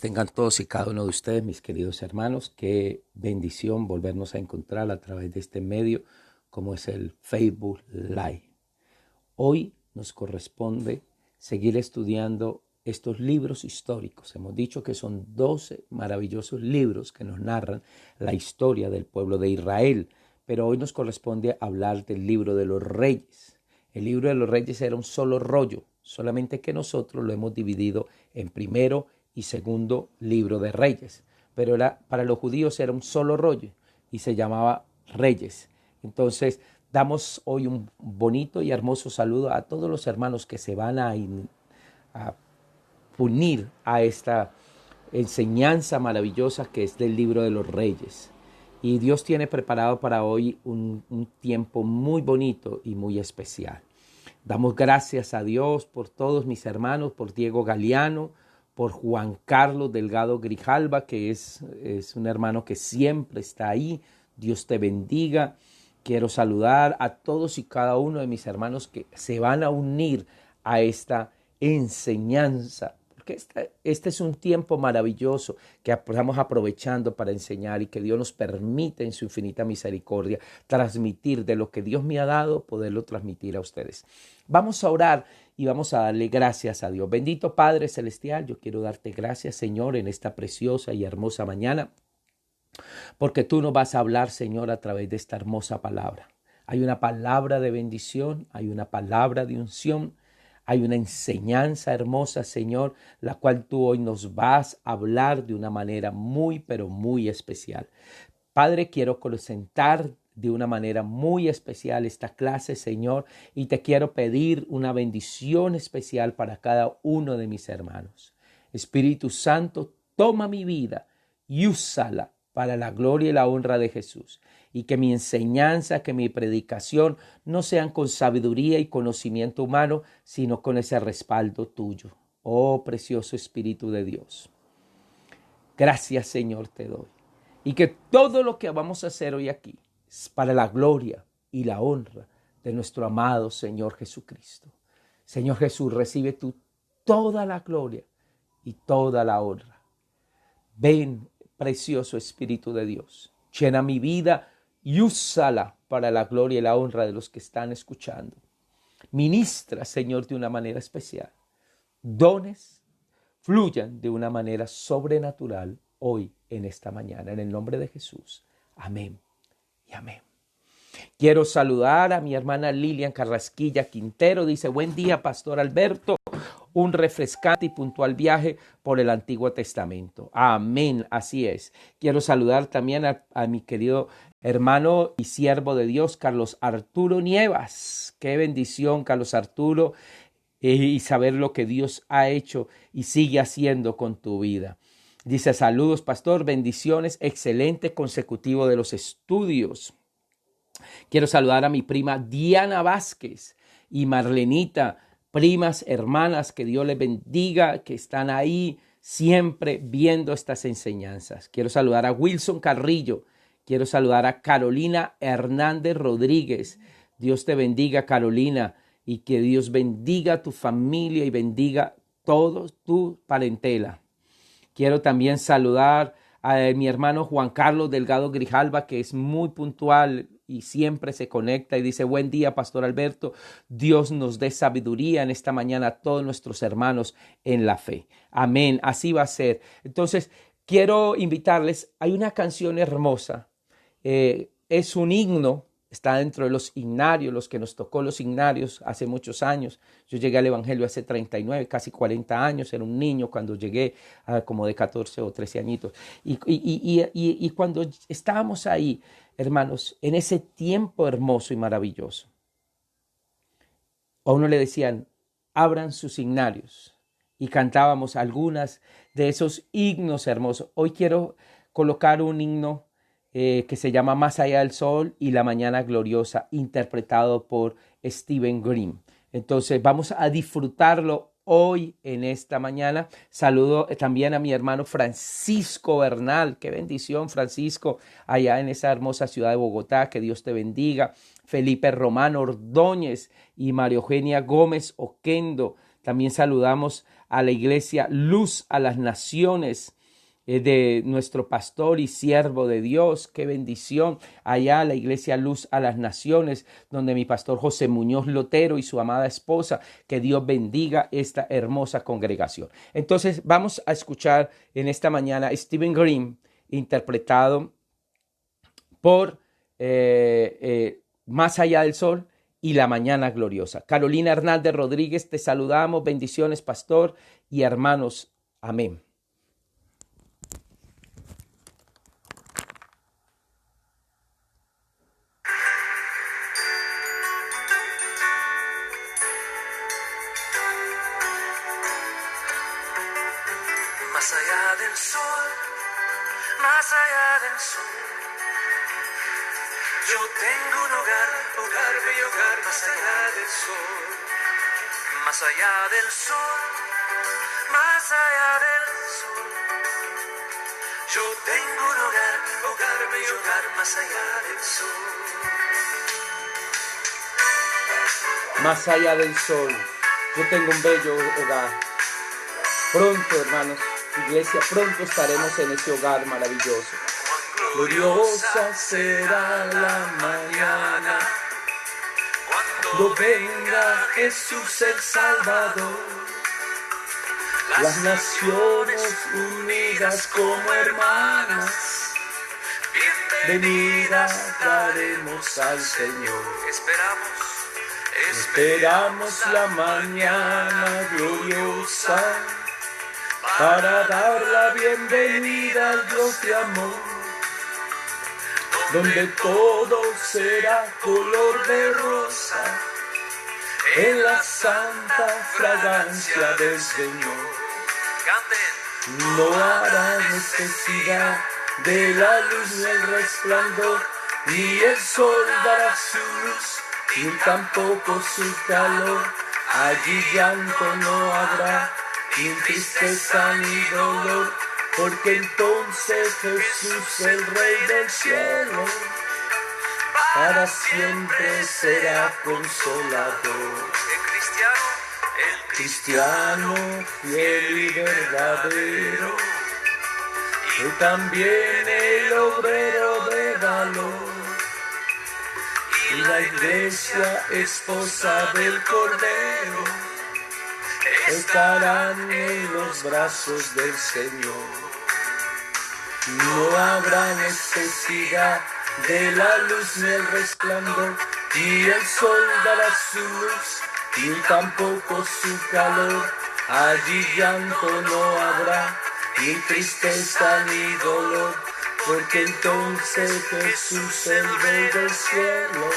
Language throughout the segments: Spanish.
Tengan todos y cada uno de ustedes, mis queridos hermanos, qué bendición volvernos a encontrar a través de este medio como es el Facebook Live. Hoy nos corresponde seguir estudiando estos libros históricos. Hemos dicho que son 12 maravillosos libros que nos narran la historia del pueblo de Israel, pero hoy nos corresponde hablar del libro de los Reyes. El libro de los Reyes era un solo rollo, solamente que nosotros lo hemos dividido en primero y segundo libro de Reyes, pero para los judíos era un solo rollo y se llamaba Reyes. Entonces damos hoy un bonito y hermoso saludo a todos los hermanos que se van a unir a esta enseñanza maravillosa que es del libro de los Reyes. Y Dios tiene preparado para hoy un tiempo muy bonito y muy especial. Damos gracias a Dios por todos mis hermanos, por Diego Galeano, por Juan Carlos Delgado Grijalva, que es un hermano que siempre está ahí. Dios te bendiga. Quiero saludar a todos y cada uno de mis hermanos que se van a unir a esta enseñanza, porque este es un tiempo maravilloso que estamos aprovechando para enseñar y que Dios nos permite en su infinita misericordia transmitir de lo que Dios me ha dado, poderlo transmitir a ustedes. Vamos a orar y vamos a darle gracias a Dios. Bendito Padre Celestial, yo quiero darte gracias, Señor, en esta preciosa y hermosa mañana, porque tú nos vas a hablar, Señor, a través de esta hermosa palabra. Hay una palabra de bendición, hay una palabra de unción, hay una enseñanza hermosa, Señor, la cual tú hoy nos vas a hablar de una manera muy, pero muy especial. Padre, quiero presentar de una manera muy especial esta clase, Señor, y te quiero pedir una bendición especial para cada uno de mis hermanos. Espíritu Santo, toma mi vida y úsala para la gloria y la honra de Jesús. Y que mi enseñanza, que mi predicación no sean con sabiduría y conocimiento humano, sino con ese respaldo tuyo. Oh, precioso Espíritu de Dios. Gracias, Señor, te doy. Y que todo lo que vamos a hacer hoy aquí es para la gloria y la honra de nuestro amado Señor Jesucristo. Señor Jesús, recibe tú toda la gloria y toda la honra. Ven, precioso Espíritu de Dios, llena mi vida y úsala para la gloria y la honra de los que están escuchando. Ministra, Señor, de una manera especial. Dones fluyan de una manera sobrenatural hoy en esta mañana, en el nombre de Jesús. Amén y amén. Quiero saludar a mi hermana Lilian Carrasquilla Quintero. Dice, buen día, Pastor Alberto. Un refrescante y puntual viaje por el Antiguo Testamento. Amén, así es. Quiero saludar también a mi querido hermano y siervo de Dios, Carlos Arturo Nievas. Qué bendición, Carlos Arturo, y saber lo que Dios ha hecho y sigue haciendo con tu vida. Dice, saludos, pastor, bendiciones, excelente consecutivo de los estudios. Quiero saludar a mi prima Diana Vázquez y Marlenita, primas, hermanas, que Dios les bendiga, que están ahí siempre viendo estas enseñanzas. Quiero saludar a Wilson Carrillo, quiero saludar a Carolina Hernández Rodríguez. Dios te bendiga, Carolina, y que Dios bendiga a tu familia y bendiga todo tu parentela. Quiero también saludar a mi hermano Juan Carlos Delgado Grijalva, que es muy puntual y siempre se conecta y dice, buen día, Pastor Alberto. Dios nos dé sabiduría en esta mañana a todos nuestros hermanos en la fe. Amén, así va a ser. Entonces, quiero invitarles, hay una canción hermosa, es un himno. Está dentro de los himnarios, los que nos tocó los himnarios hace muchos años. Yo llegué al Evangelio hace 39, casi 40 años. Era un niño cuando llegué, como de 14 o 13 añitos. Y cuando estábamos ahí, hermanos, en ese tiempo hermoso y maravilloso, a uno le decían, abran sus himnarios. Y cantábamos algunas de esos himnos hermosos. Hoy quiero colocar un himno que se llama Más allá del sol y la mañana gloriosa, interpretado por Stephen Green. Entonces vamos a disfrutarlo hoy en esta mañana. Saludo también a mi hermano Francisco Bernal. Qué bendición, Francisco, allá en esa hermosa ciudad de Bogotá. Que Dios te bendiga. Felipe Romano Ordóñez y María Eugenia Gómez Oquendo. También saludamos a la iglesia Luz a las Naciones, de nuestro pastor y siervo de Dios. Qué bendición. Allá la iglesia Luz a las Naciones, donde mi pastor José Muñoz Lotero y su amada esposa. Que Dios bendiga esta hermosa congregación. Entonces vamos a escuchar en esta mañana Stephen Green, interpretado por Más allá del sol y la mañana gloriosa. Carolina Hernández Rodríguez, te saludamos. Bendiciones, pastor y hermanos. Amén. Más allá del sol, más allá del sol, yo tengo un hogar, hogar, bello hogar, más allá del sol, más allá del sol, más allá del sol, yo tengo un hogar, hogar, bello hogar, más allá del sol. Más allá del sol, yo tengo un bello hogar. Pronto, hermanos, iglesia, pronto estaremos en ese hogar maravilloso. Gloriosa será la mañana cuando venga Jesús el Salvador. Las naciones unidas como hermanas, bienvenida daremos al Señor. Esperamos la mañana gloriosa para dar la bienvenida al Dios de amor, donde todo será color de rosa en la santa fragancia del Señor. No habrá necesidad de la luz ni el resplandor, ni el sol dará su luz, ni tampoco su calor. Allí llanto no habrá, ni tristeza ni dolor, porque entonces Jesús, el Rey del cielo, para siempre será consolador. El cristiano fiel y verdadero, y también el obrero de valor, y la iglesia esposa del Cordero, estarán en los brazos del Señor. No habrá necesidad de la luz ni el resplandor, ni el sol dará su luz, ni tampoco su calor. Allí llanto no habrá, ni tristeza ni dolor, porque entonces Jesús, el Rey del cielo,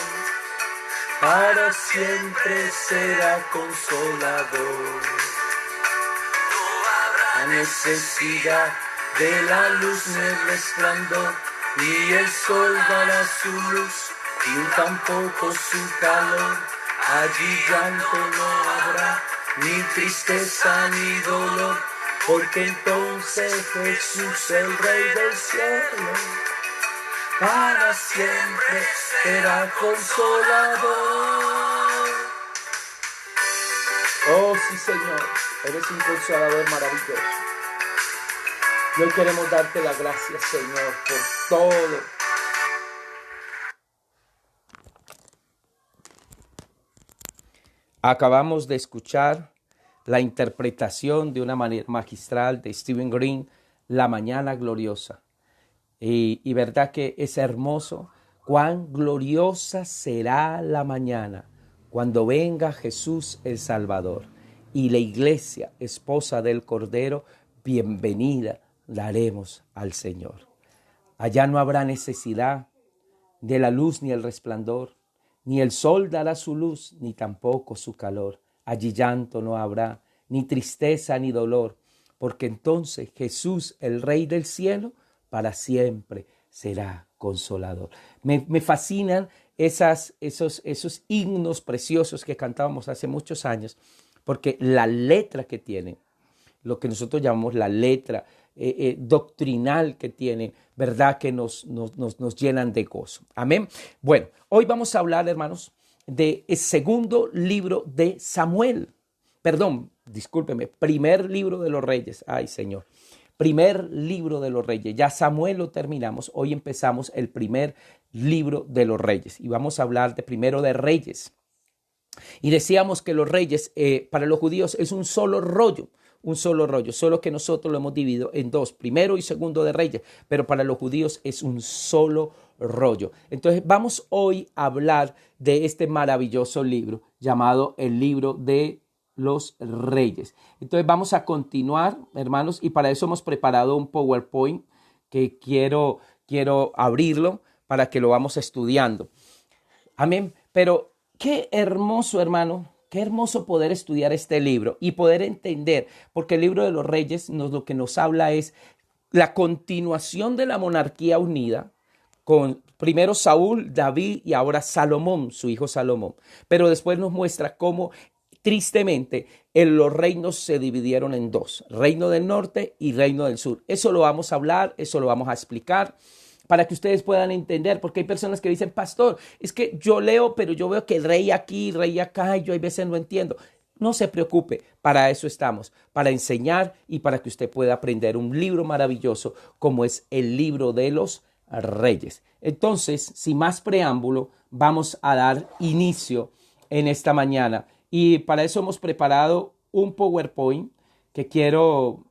para siempre será consolador. No habrá necesidad de la luz ni el resplandor, ni el sol dará su luz, ni tampoco su calor. Allí llanto no habrá, ni tristeza ni dolor, porque entonces Jesús, el Rey del cielo, para siempre será consolador. Oh, sí, Señor, eres un consolador maravilloso. Y hoy queremos darte las gracias, Señor, por todo. Acabamos de escuchar la interpretación de una manera magistral de Stephen Green, La Mañana Gloriosa. Y verdad que es hermoso. Cuán gloriosa será la mañana cuando venga Jesús el Salvador. Y la iglesia, esposa del Cordero, bienvenida daremos al Señor. Allá no habrá necesidad de la luz ni el resplandor, ni el sol dará su luz, ni tampoco su calor. Allí llanto no habrá, ni tristeza ni dolor, porque entonces Jesús, el Rey del cielo, para siempre será consolador. Me fascinan esos himnos preciosos que cantábamos hace muchos años, porque la letra que tienen, lo que nosotros llamamos la letra doctrinal que tienen, verdad que nos llenan de gozo. Amén. Bueno, hoy vamos a hablar, hermanos, del segundo libro de Samuel. perdón, discúlpeme, primer libro de los reyes. Ay, Señor. Primer libro de los reyes. Ya Samuel lo terminamos. Hoy empezamos el primer libro de los reyes. Y vamos a hablar de primero de reyes. Y decíamos que los reyes para los judíos es un solo rollo, solo que nosotros lo hemos dividido en dos, primero y segundo de reyes, pero para los judíos es un solo rollo. Entonces vamos hoy a hablar de este maravilloso libro llamado el libro de los reyes. Entonces vamos a continuar, hermanos, y para eso hemos preparado un PowerPoint que quiero abrirlo para que lo vamos estudiando. Amén, pero qué hermoso, hermano, qué hermoso poder estudiar este libro y poder entender, porque el libro de los reyes lo que nos habla es la continuación de la monarquía unida con primero Saúl, David y ahora Salomón, su hijo Salomón. Pero después nos muestra cómo tristemente los reinos se dividieron en dos, reino del norte y reino del sur. Eso lo vamos a hablar, eso lo vamos a explicar, para que ustedes puedan entender, porque hay personas que dicen, pastor, es que yo leo, pero yo veo que rey aquí, rey acá, y yo a veces no entiendo. No se preocupe, para eso estamos, para enseñar y para que usted pueda aprender un libro maravilloso como es el libro de los reyes. Entonces, sin más preámbulo, vamos a dar inicio en esta mañana. Y para eso hemos preparado un PowerPoint que quiero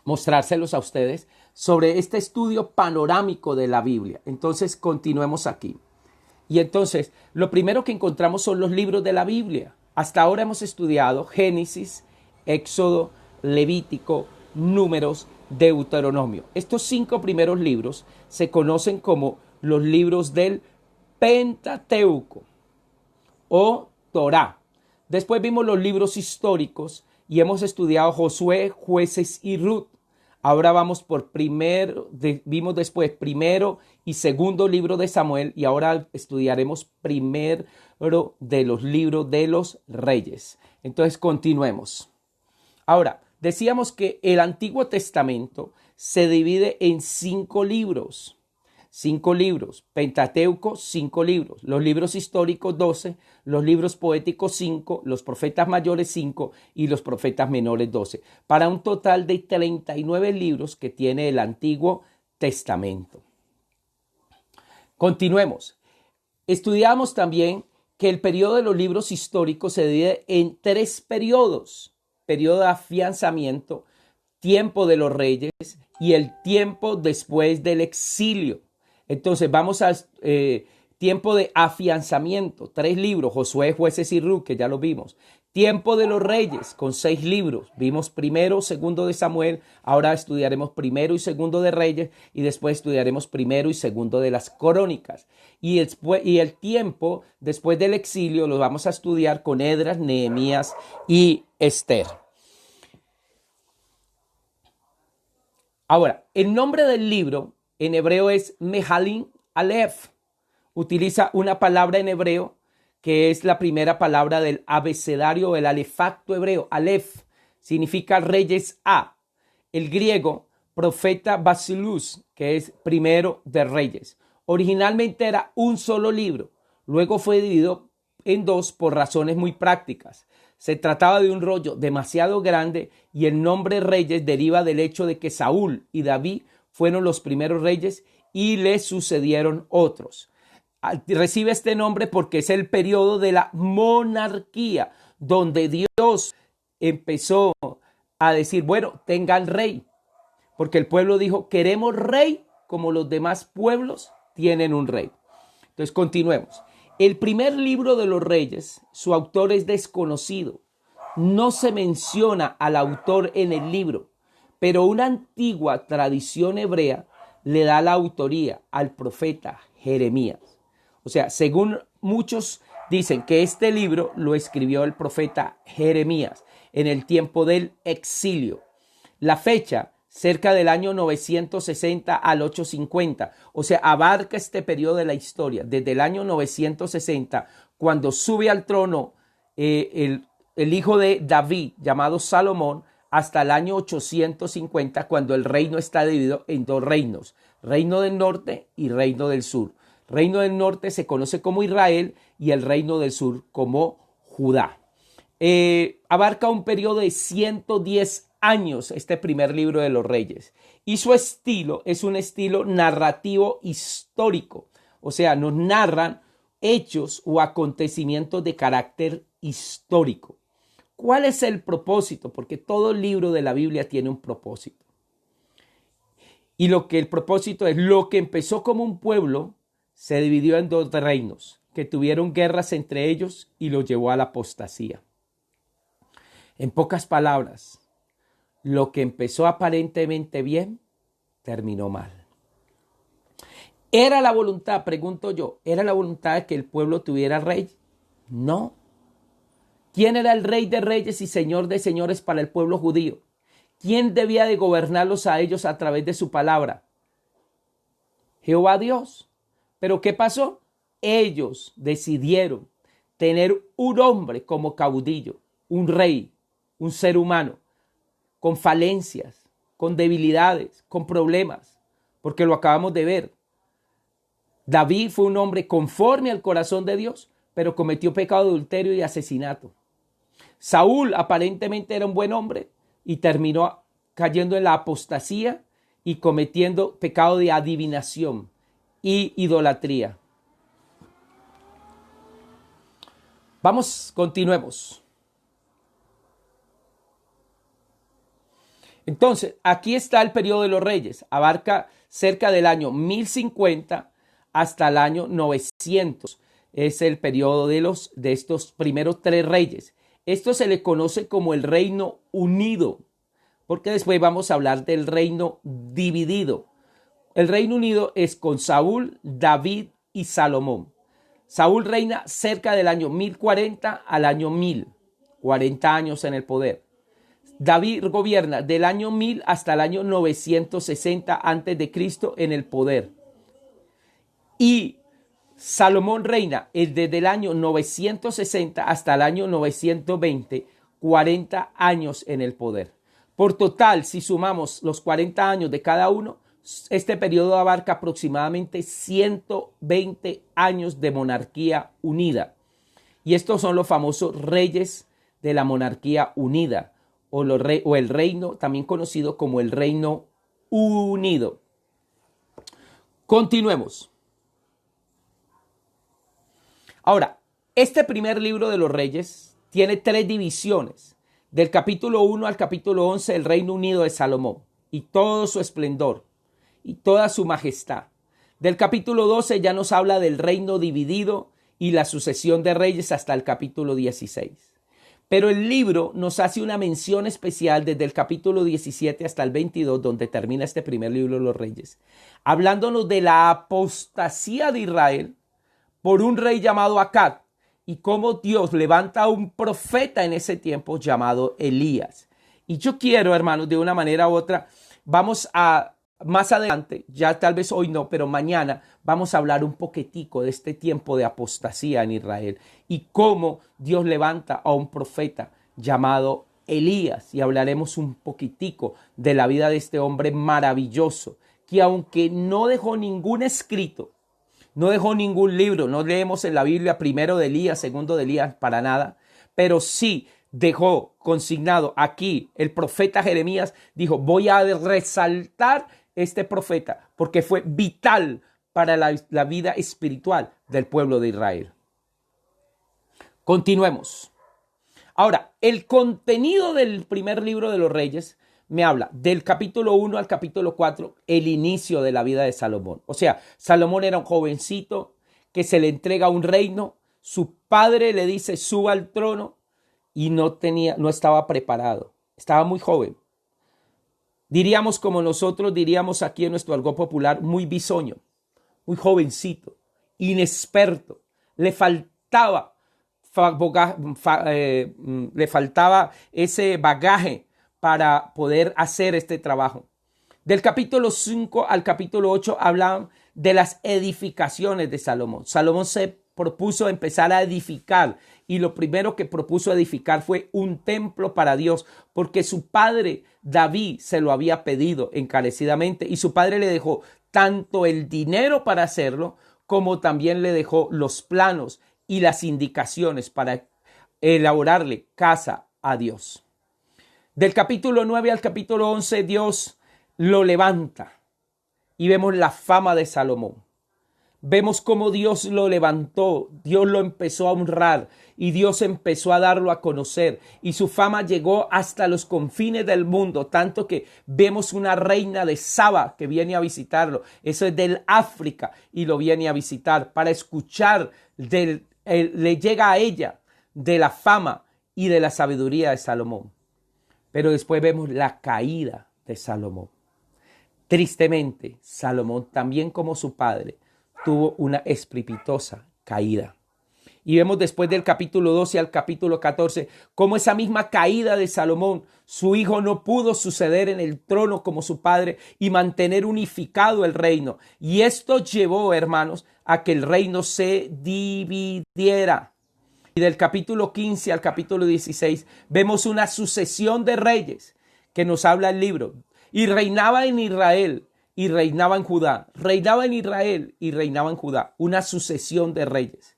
mostrárselos a ustedes sobre este estudio panorámico de la Biblia. Entonces, continuemos aquí. Y entonces, lo primero que encontramos son los libros de la Biblia. Hasta ahora hemos estudiado Génesis, Éxodo, Levítico, Números, Deuteronomio. Estos 5 primeros libros se conocen como los libros del Pentateuco o Torá. Después vimos los libros históricos y hemos estudiado Josué, Jueces y Ruth. Ahora vamos por vimos después primero y segundo libro de Samuel y ahora estudiaremos primero de los libros de los reyes. Entonces continuemos. Ahora, decíamos que el Antiguo Testamento se divide en 5 libros. 5 libros, Pentateuco, 5 libros, los libros históricos 12, los libros poéticos 5, los profetas mayores 5 y los profetas menores 12, para un total de 39 libros que tiene el Antiguo Testamento. Continuemos. Estudiamos también que el periodo de los libros históricos se divide en 3 periodos: periodo de afianzamiento, tiempo de los reyes y el tiempo después del exilio. Entonces vamos a tiempo de afianzamiento, 3 libros, Josué, Jueces y Ruth, que ya lo vimos. Tiempo de los reyes, con 6 libros. Vimos primero, segundo de Samuel, ahora estudiaremos primero y segundo de Reyes y después estudiaremos primero y segundo de las Crónicas. Y el tiempo después del exilio lo vamos a estudiar con Esdras, Nehemías y Esther. Ahora, el nombre del libro en hebreo es Mehalim Aleph. Utiliza una palabra en hebreo que es la primera palabra del abecedario, el alefacto hebreo. Aleph significa reyes A. El griego, profeta Basilus, que es primero de reyes. Originalmente era un solo libro. Luego fue dividido en 2 por razones muy prácticas. Se trataba de un rollo demasiado grande y el nombre reyes deriva del hecho de que Saúl y David fueron los primeros reyes y le sucedieron otros. Recibe este nombre porque es el periodo de la monarquía, donde Dios empezó a decir, bueno, tengan rey, porque el pueblo dijo, queremos rey como los demás pueblos tienen un rey. Entonces continuemos. El primer libro de los reyes, su autor es desconocido. No se menciona al autor en el libro, pero una antigua tradición hebrea le da la autoría al profeta Jeremías. O sea, según muchos dicen que este libro lo escribió el profeta Jeremías en el tiempo del exilio. La fecha, cerca del año 960 al 850, o sea, abarca este periodo de la historia, desde el año 960, cuando sube al trono el hijo de David, llamado Salomón, hasta el año 850, cuando el reino está dividido en 2 reinos, reino del norte y reino del sur. Reino del norte se conoce como Israel y el reino del sur como Judá. Abarca un periodo de 110 años este primer libro de los Reyes. Y su estilo es un estilo narrativo histórico. O sea, nos narran hechos o acontecimientos de carácter histórico. ¿Cuál es el propósito? Porque todo libro de la Biblia tiene un propósito. Y el propósito es lo que empezó como un pueblo, se dividió en dos reinos, que tuvieron guerras entre ellos y los llevó a la apostasía. En pocas palabras, lo que empezó aparentemente bien, terminó mal. ¿Era la voluntad, pregunto yo, era la voluntad de que el pueblo tuviera rey? No. ¿Quién era el rey de reyes y señor de señores para el pueblo judío? ¿Quién debía de gobernarlos a ellos a través de su palabra? Jehová Dios. ¿Pero qué pasó? Ellos decidieron tener un hombre como caudillo, un rey, un ser humano, con falencias, con debilidades, con problemas, porque lo acabamos de ver. David fue un hombre conforme al corazón de Dios, pero cometió pecado de adulterio y asesinato. Saúl aparentemente era un buen hombre y terminó cayendo en la apostasía y cometiendo pecado de adivinación y idolatría. Continuemos. Entonces, aquí está el periodo de los reyes. Abarca cerca del año 1050 hasta el año 900. Es el periodo de estos primeros tres reyes. Esto se le conoce como el Reino Unido, porque después vamos a hablar del Reino Dividido. El Reino Unido es con Saúl, David y Salomón. Saúl reina cerca del año 1040 al año 1000, 40 años en el poder. David gobierna del año 1000 hasta el año 960 a.C. en el poder. Y Salomón reina desde el año 960 hasta el año 920, 40 años en el poder. Por total, si sumamos los 40 años de cada uno, este periodo abarca aproximadamente 120 años de monarquía unida. Y estos son los famosos reyes de la monarquía unida, o el reino, también conocido como el Reino Unido. Continuemos. Ahora, este primer libro de los Reyes tiene tres divisiones. Del capítulo 1 al capítulo 11, el Reino Unido de Salomón y todo su esplendor y toda su majestad. Del capítulo 12 ya nos habla del reino dividido y la sucesión de reyes hasta el capítulo 16. Pero el libro nos hace una mención especial desde el capítulo 17 hasta el 22, donde termina este primer libro de los Reyes, hablándonos de la apostasía de Israel por un rey llamado Acab y cómo Dios levanta a un profeta en ese tiempo llamado Elías. Y yo quiero, hermanos, de una manera u otra, vamos a más adelante, ya tal vez hoy no, pero mañana vamos a hablar un poquitico de este tiempo de apostasía en Israel y cómo Dios levanta a un profeta llamado Elías. Y hablaremos un poquitico de la vida de este hombre maravilloso, que aunque no dejó ningún escrito, no dejó ningún libro, no leemos en la Biblia primero de Elías, segundo de Elías, para nada, pero sí dejó consignado aquí el profeta Jeremías, dijo, voy a resaltar este profeta porque fue vital para la vida espiritual del pueblo de Israel. Continuemos. Ahora, el contenido del primer libro de los Reyes me habla del capítulo 1 al capítulo 4, el inicio de la vida de Salomón. O sea, Salomón era un jovencito que se le entrega un reino, su padre le dice suba al trono y no estaba preparado, estaba muy joven. Diríamos como nosotros diríamos aquí en nuestro argot popular, muy bisoño, muy jovencito, inexperto, le faltaba ese bagaje para poder hacer este trabajo. Del capítulo 5 al capítulo 8 hablan de las edificaciones de Salomón. Salomón se propuso empezar a edificar y lo primero que propuso edificar fue un templo para Dios, porque su padre David se lo había pedido encarecidamente y su padre le dejó tanto el dinero para hacerlo como también le dejó los planos y las indicaciones para elaborarle casa a Dios. Del capítulo 9 al capítulo 11, Dios lo levanta y vemos la fama de Salomón. Vemos cómo Dios lo levantó, Dios lo empezó a honrar y Dios empezó a darlo a conocer. Y su fama llegó hasta los confines del mundo, tanto que vemos una reina de Saba que viene a visitarlo. Eso es del África y lo viene a visitar para escuchar, le llega a ella de la fama y de la sabiduría de Salomón. Pero después vemos la caída de Salomón. Tristemente, Salomón, también como su padre, tuvo una estrepitosa caída. Y vemos después del capítulo 12 al capítulo 14, cómo esa misma caída de Salomón, su hijo no pudo suceder en el trono como su padre y mantener unificado el reino. Y esto llevó, hermanos, a que el reino se dividiera. Y del capítulo 15 al capítulo 16, vemos una sucesión de reyes que nos habla el libro. Y reinaba en Israel y reinaba en Judá, reinaba en Israel y reinaba en Judá, una sucesión de reyes.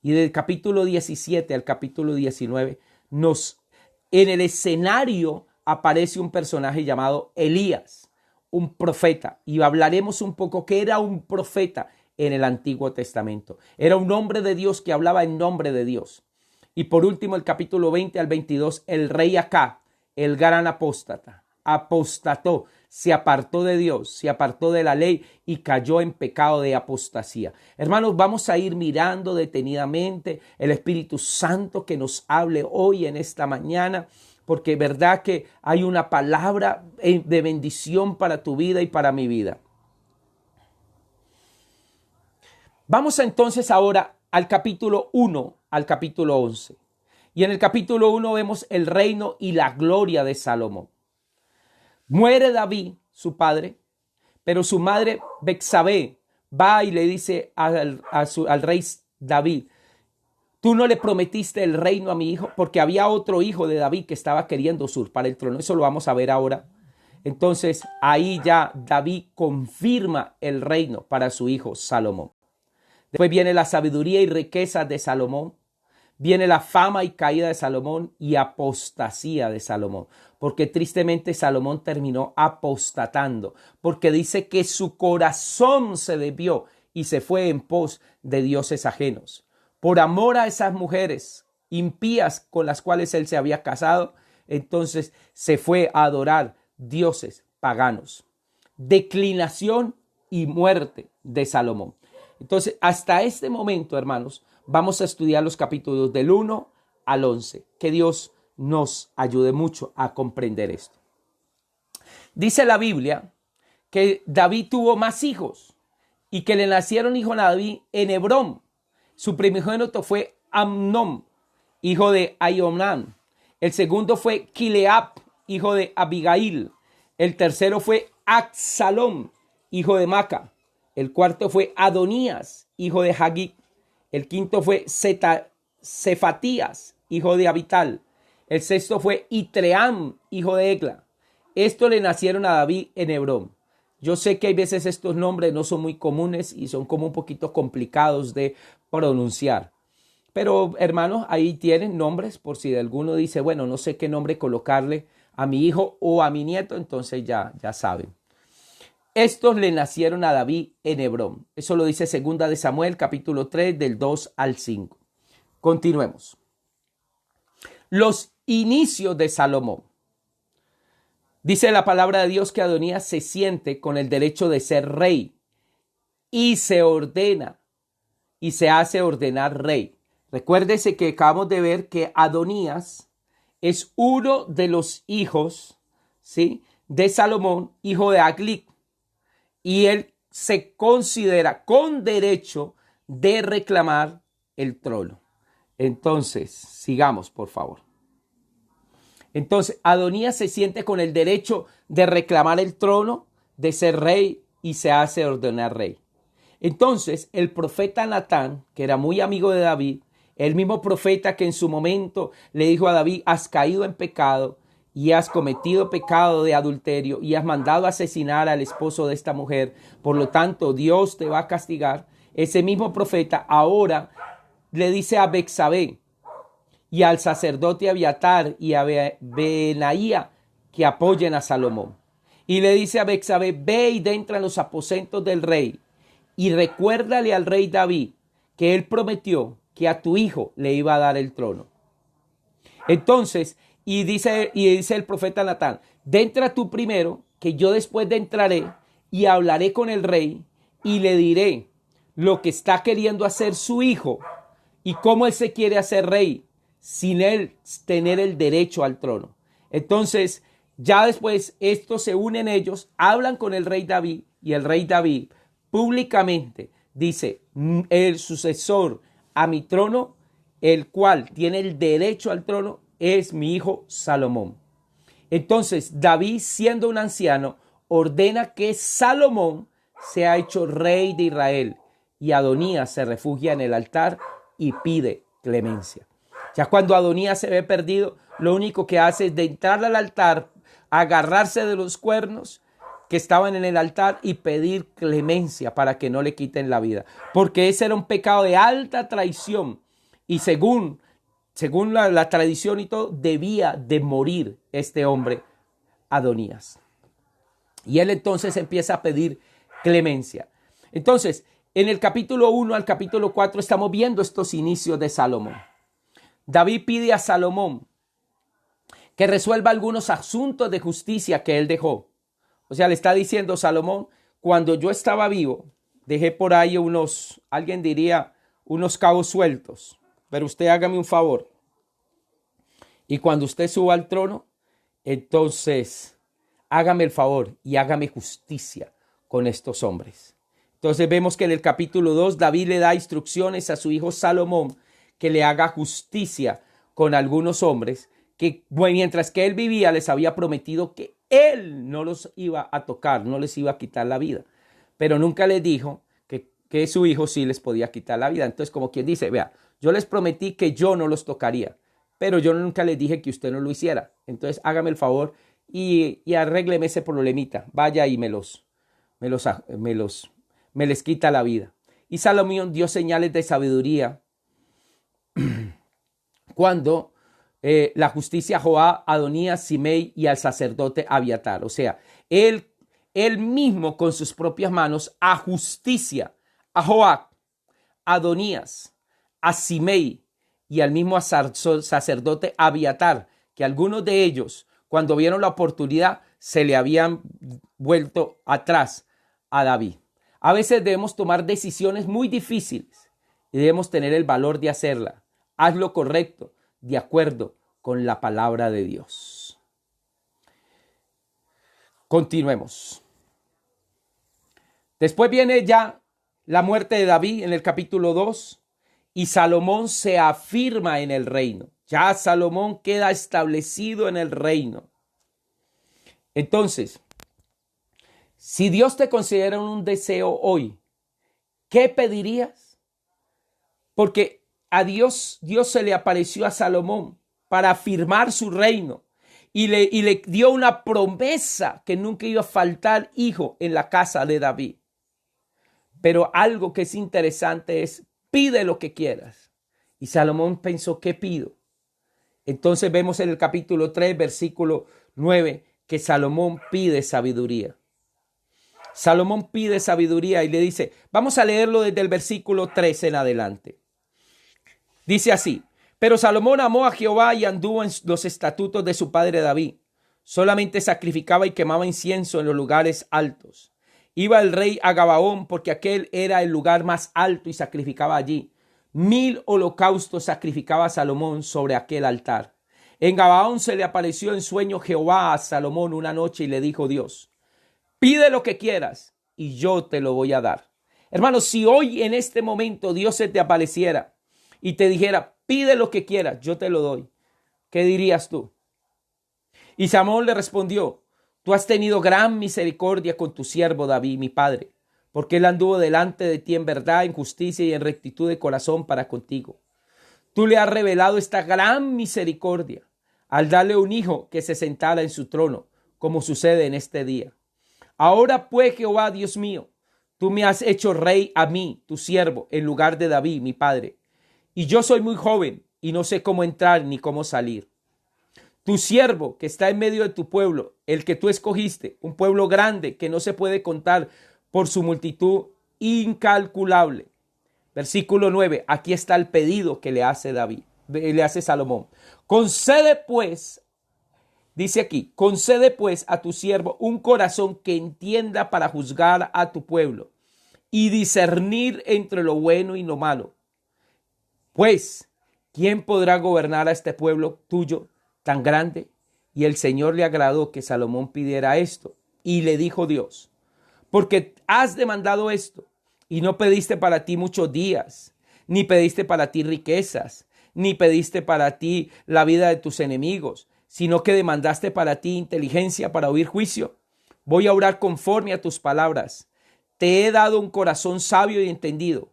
Y del capítulo 17 al capítulo 19, en el escenario aparece un personaje llamado Elías, un profeta. Y hablaremos un poco qué era un profeta en el Antiguo Testamento. Era un hombre de Dios que hablaba en nombre de Dios. Y por último, el capítulo 20 al 22, el rey Acab, el gran apóstata, apostató, se apartó de Dios, se apartó de la ley y cayó en pecado de apostasía. Hermanos, vamos a ir mirando detenidamente el Espíritu Santo que nos hable hoy en esta mañana, porque verdad que hay una palabra de bendición para tu vida y para mi vida. Vamos entonces ahora al capítulo 1 al capítulo 11. Y en el capítulo 1 vemos el reino y la gloria de Salomón. Muere David, su padre, pero su madre Betsabé va y le dice al rey David: tú no le prometiste el reino a mi hijo, porque había otro hijo de David que estaba queriendo usurpar el trono. Eso lo vamos a ver ahora. Entonces ahí ya David confirma el reino para su hijo Salomón. Después viene la sabiduría y riqueza de Salomón. Viene la fama y caída de Salomón y apostasía de Salomón, porque tristemente Salomón terminó apostatando, porque dice que su corazón se desvió y se fue en pos de dioses ajenos. Por amor a esas mujeres impías con las cuales él se había casado, entonces se fue a adorar dioses paganos. Declinación y muerte de Salomón. Entonces, hasta este momento, hermanos, vamos a estudiar los capítulos del 1 al 11. Que Dios nos ayude mucho a comprender esto. Dice la Biblia que David tuvo más hijos y que le nacieron hijos a David en Hebrón. Su primogénito fue Amnón, hijo de Ahinoam. El segundo fue Kileab, hijo de Abigail. El tercero fue Absalom, hijo de Maca. El cuarto fue Adonías, hijo de Hagit. El quinto fue Cefatías, hijo de Abital. El sexto fue Itream, hijo de Egla. Estos le nacieron a David en Hebrón. Yo sé que hay veces estos nombres no son muy comunes y son como un poquito complicados de pronunciar. Pero hermanos, ahí tienen nombres por si alguno dice, bueno, no sé qué nombre colocarle a mi hijo o a mi nieto, entonces ya saben. Estos le nacieron a David en Hebrón. Eso lo dice 2 de Samuel, capítulo 3, del 2 al 5. Continuemos. Los inicios de Salomón. Dice la palabra de Dios que Adonías se siente con el derecho de ser rey y se ordena y se hace ordenar rey. Recuérdese que acabamos de ver que Adonías es uno de los hijos, ¿sí?, de Salomón, hijo de Aglit. Y él se considera con derecho de reclamar el trono. Entonces, sigamos, por favor. Entonces, Adonías se siente con el derecho de reclamar el trono, de ser rey y se hace ordenar rey. Entonces, el profeta Natán, que era muy amigo de David, el mismo profeta que en su momento le dijo a David: has caído en pecado y has cometido pecado de adulterio y has mandado asesinar al esposo de esta mujer, por lo tanto Dios te va a castigar. Ese mismo profeta ahora le dice a Betsabé y al sacerdote Abiatar y a Benaía que apoyen a Salomón. Y le dice a Betsabé, ve y entra en los aposentos del rey y recuérdale al rey David que él prometió que a tu hijo le iba a dar el trono. Entonces, y dice el profeta Natán, entra tú primero, que yo después entraré y hablaré con el rey y le diré lo que está queriendo hacer su hijo y cómo él se quiere hacer rey sin él tener el derecho al trono. Entonces, ya después estos se unen ellos, hablan con el rey David y el rey David públicamente dice, el sucesor a mi trono, el cual tiene el derecho al trono, es mi hijo Salomón. Entonces David, siendo un anciano, ordena que Salomón sea hecho rey de Israel y Adonías se refugia en el altar y pide clemencia. Ya cuando Adonías se ve perdido, lo único que hace es de entrar al altar, agarrarse de los cuernos que estaban en el altar y pedir clemencia para que no le quiten la vida. Porque ese era un pecado de alta traición y según la tradición y todo, debía de morir este hombre, Adonías. Y él entonces empieza a pedir clemencia. Entonces, en el capítulo 1 al capítulo 4 estamos viendo estos inicios de Salomón. David pide a Salomón que resuelva algunos asuntos de justicia que él dejó. O sea, le está diciendo Salomón, cuando yo estaba vivo, dejé por ahí alguien diría, unos cabos sueltos. Pero usted hágame un favor. Y cuando usted suba al trono, entonces hágame el favor y hágame justicia con estos hombres. Entonces vemos que en el capítulo 2 David le da instrucciones a su hijo Salomón que le haga justicia con algunos hombres que mientras que él vivía les había prometido que él no los iba a tocar, no les iba a quitar la vida. Pero nunca les dijo que su hijo sí les podía quitar la vida. Entonces como quien dice, vea, yo les prometí que yo no los tocaría, pero yo nunca les dije que usted no lo hiciera. Entonces hágame el favor y arrégleme ese problemita. Vaya y me les quita la vida. Y Salomón dio señales de sabiduría cuando la justicia a Joab, Adonías, Simei y al sacerdote Abiatar. O sea, él mismo con sus propias manos a justicia a Joab, a Adonías, a Simei y al mismo sacerdote Abiatar, que algunos de ellos, cuando vieron la oportunidad, se le habían vuelto atrás a David. A veces debemos tomar decisiones muy difíciles y debemos tener el valor de hacerla. Haz lo correcto, de acuerdo con la palabra de Dios. Continuemos. Después viene ya la muerte de David en el capítulo 2 y Salomón se afirma en el reino. Ya Salomón queda establecido en el reino. Entonces, si Dios te considera un deseo hoy, ¿qué pedirías? Porque a Dios se le apareció a Salomón para afirmar su reino y le dio una promesa que nunca iba a faltar hijo en la casa de David. Pero algo que es interesante es, pide lo que quieras. Y Salomón pensó, ¿qué pido? Entonces vemos en el capítulo 3, versículo 9, que Salomón pide sabiduría. Salomón pide sabiduría y le dice, vamos a leerlo desde el versículo 3 en adelante. Dice así, pero Salomón amó a Jehová y anduvo en los estatutos de su padre David. Solamente sacrificaba y quemaba incienso en los lugares altos. Iba el rey a Gabaón porque aquel era el lugar más alto y sacrificaba allí. 1000 holocaustos sacrificaba Salomón sobre aquel altar. En Gabaón se le apareció en sueño Jehová a Salomón una noche y le dijo Dios, pide lo que quieras y yo te lo voy a dar. Hermanos, si hoy en este momento Dios se te apareciera y te dijera, pide lo que quieras, yo te lo doy, ¿qué dirías tú? Y Salomón le respondió, tú has tenido gran misericordia con tu siervo David, mi padre, porque él anduvo delante de ti en verdad, en justicia y en rectitud de corazón para contigo. Tú le has revelado esta gran misericordia al darle un hijo que se sentara en su trono, como sucede en este día. Ahora pues, Jehová, Dios mío, tú me has hecho rey a mí, tu siervo, en lugar de David, mi padre. Y yo soy muy joven, y no sé cómo entrar ni cómo salir. Tu siervo que está en medio de tu pueblo, el que tú escogiste, un pueblo grande que no se puede contar por su multitud incalculable. Versículo 9, aquí está el pedido que le hace Salomón. Concede pues, dice aquí, concede pues a tu siervo un corazón que entienda para juzgar a tu pueblo y discernir entre lo bueno y lo malo. Pues, ¿quién podrá gobernar a este pueblo tuyo tan grande? Y el Señor le agradó que Salomón pidiera esto. Y le dijo Dios, porque has demandado esto y no pediste para ti muchos días, ni pediste para ti riquezas, ni pediste para ti la vida de tus enemigos, sino que demandaste para ti inteligencia para oír juicio. Voy a orar conforme a tus palabras. Te he dado un corazón sabio y entendido,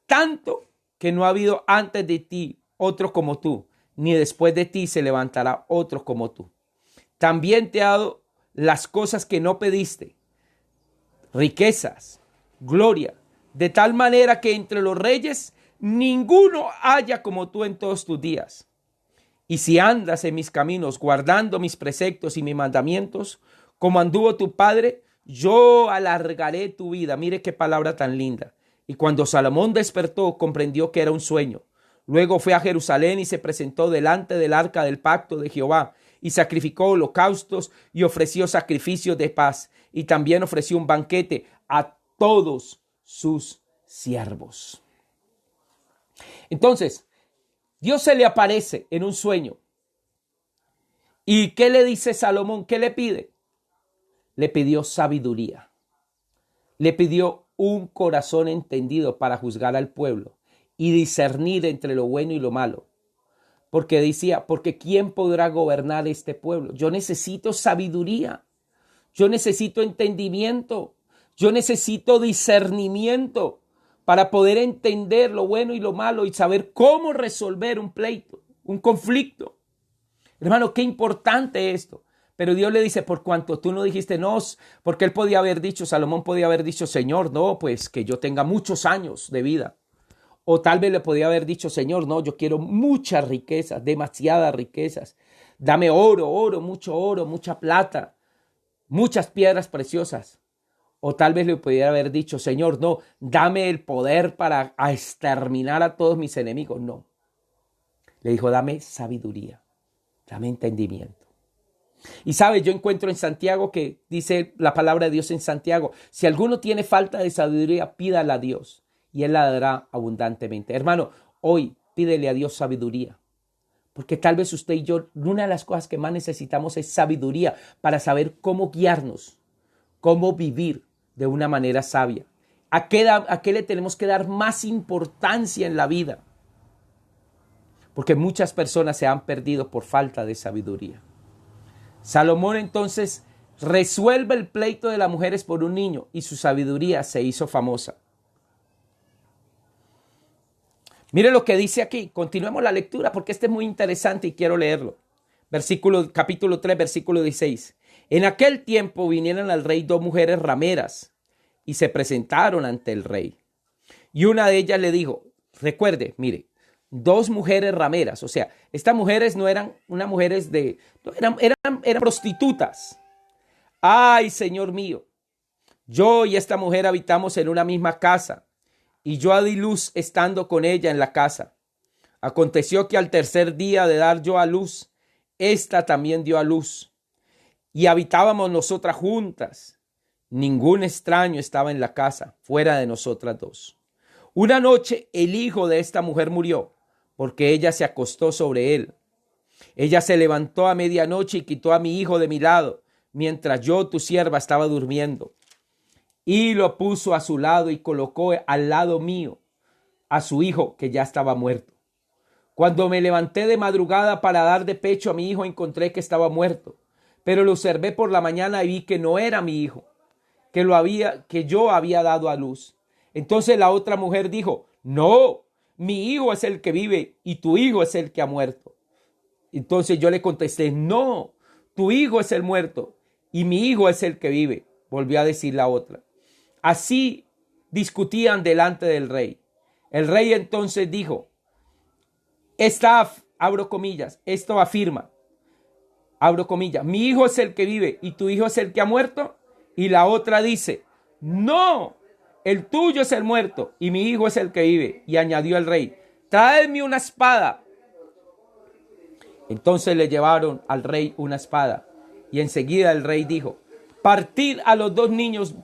tanto que no ha habido antes de ti otro como tú, ni después de ti se levantará otro como tú. También te he dado las cosas que no pediste, riquezas, gloria, de tal manera que entre los reyes ninguno haya como tú en todos tus días. Y si andas en mis caminos, guardando mis preceptos y mis mandamientos, como anduvo tu padre, yo alargaré tu vida. Mire qué palabra tan linda. Y cuando Salomón despertó, comprendió que era un sueño. Luego fue a Jerusalén y se presentó delante del arca del pacto de Jehová, y sacrificó holocaustos y ofreció sacrificios de paz. Y también ofreció un banquete a todos sus siervos. Entonces, Dios se le aparece en un sueño. ¿Y qué le dice Salomón? ¿Qué le pide? Le pidió sabiduría. Le pidió un corazón entendido para juzgar al pueblo y discernir entre lo bueno y lo malo. Porque decía, porque ¿quién podrá gobernar este pueblo? Yo necesito sabiduría. Yo necesito entendimiento. Yo necesito discernimiento para poder entender lo bueno y lo malo y saber cómo resolver un pleito, un conflicto. Hermano, qué importante esto. Pero Dios le dice, por cuanto tú no dijiste no, porque él podía haber dicho, Salomón podía haber dicho, Señor, no, pues que yo tenga muchos años de vida. O tal vez le podía haber dicho, Señor, no, yo quiero muchas riquezas, demasiadas riquezas. Dame oro, mucha plata, muchas piedras preciosas. O tal vez le pudiera haber dicho, Señor, no, dame el poder para exterminar a todos mis enemigos. No. Le dijo, dame sabiduría, dame entendimiento. Y sabe, yo encuentro en Santiago que dice la palabra de Dios en Santiago, si alguno tiene falta de sabiduría, pídala a Dios y Él la dará abundantemente. Hermano, hoy pídele a Dios sabiduría, porque tal vez usted y yo, una de las cosas que más necesitamos es sabiduría para saber cómo guiarnos, cómo vivir de una manera sabia. ¿A qué le tenemos que dar más importancia en la vida? Porque muchas personas se han perdido por falta de sabiduría. Salomón entonces resuelve el pleito de las mujeres por un niño y su sabiduría se hizo famosa. Mire lo que dice aquí, continuemos la lectura porque este es muy interesante y quiero leerlo. Capítulo 3, versículo 16. En aquel tiempo vinieron al rey dos mujeres rameras y se presentaron ante el rey. Y una de ellas le dijo, recuerde, mire, dos mujeres rameras, o sea, estas mujeres no eran unas mujeres eran prostitutas. Ay, Señor mío, yo y esta mujer habitamos en una misma casa, y yo di luz estando con ella en la casa. Aconteció que al tercer día de dar yo a luz, ésta también dio a luz, y habitábamos nosotras juntas. Ningún extraño estaba en la casa, fuera de nosotras dos. Una noche el hijo de esta mujer murió, porque ella se acostó sobre él. Ella se levantó a medianoche y quitó a mi hijo de mi lado, mientras yo, tu sierva, estaba durmiendo. Y lo puso a su lado y colocó al lado mío a su hijo, que ya estaba muerto. Cuando me levanté de madrugada para dar de pecho a mi hijo, encontré que estaba muerto. Pero lo observé por la mañana y vi que no era mi hijo, que yo había dado a luz. Entonces la otra mujer dijo, no, mi hijo es el que vive y tu hijo es el que ha muerto. Entonces yo le contesté, no, tu hijo es el muerto y mi hijo es el que vive. Volvió a decir la otra. Así discutían delante del rey. El rey entonces dijo, abro comillas, esto afirma, abro comillas, mi hijo es el que vive y tu hijo es el que ha muerto. Y la otra dice, no, el tuyo es el muerto y mi hijo es el que vive. Y añadió el rey, traedme una espada. Entonces le llevaron al rey una espada. Y enseguida el rey dijo, partid a los dos niños,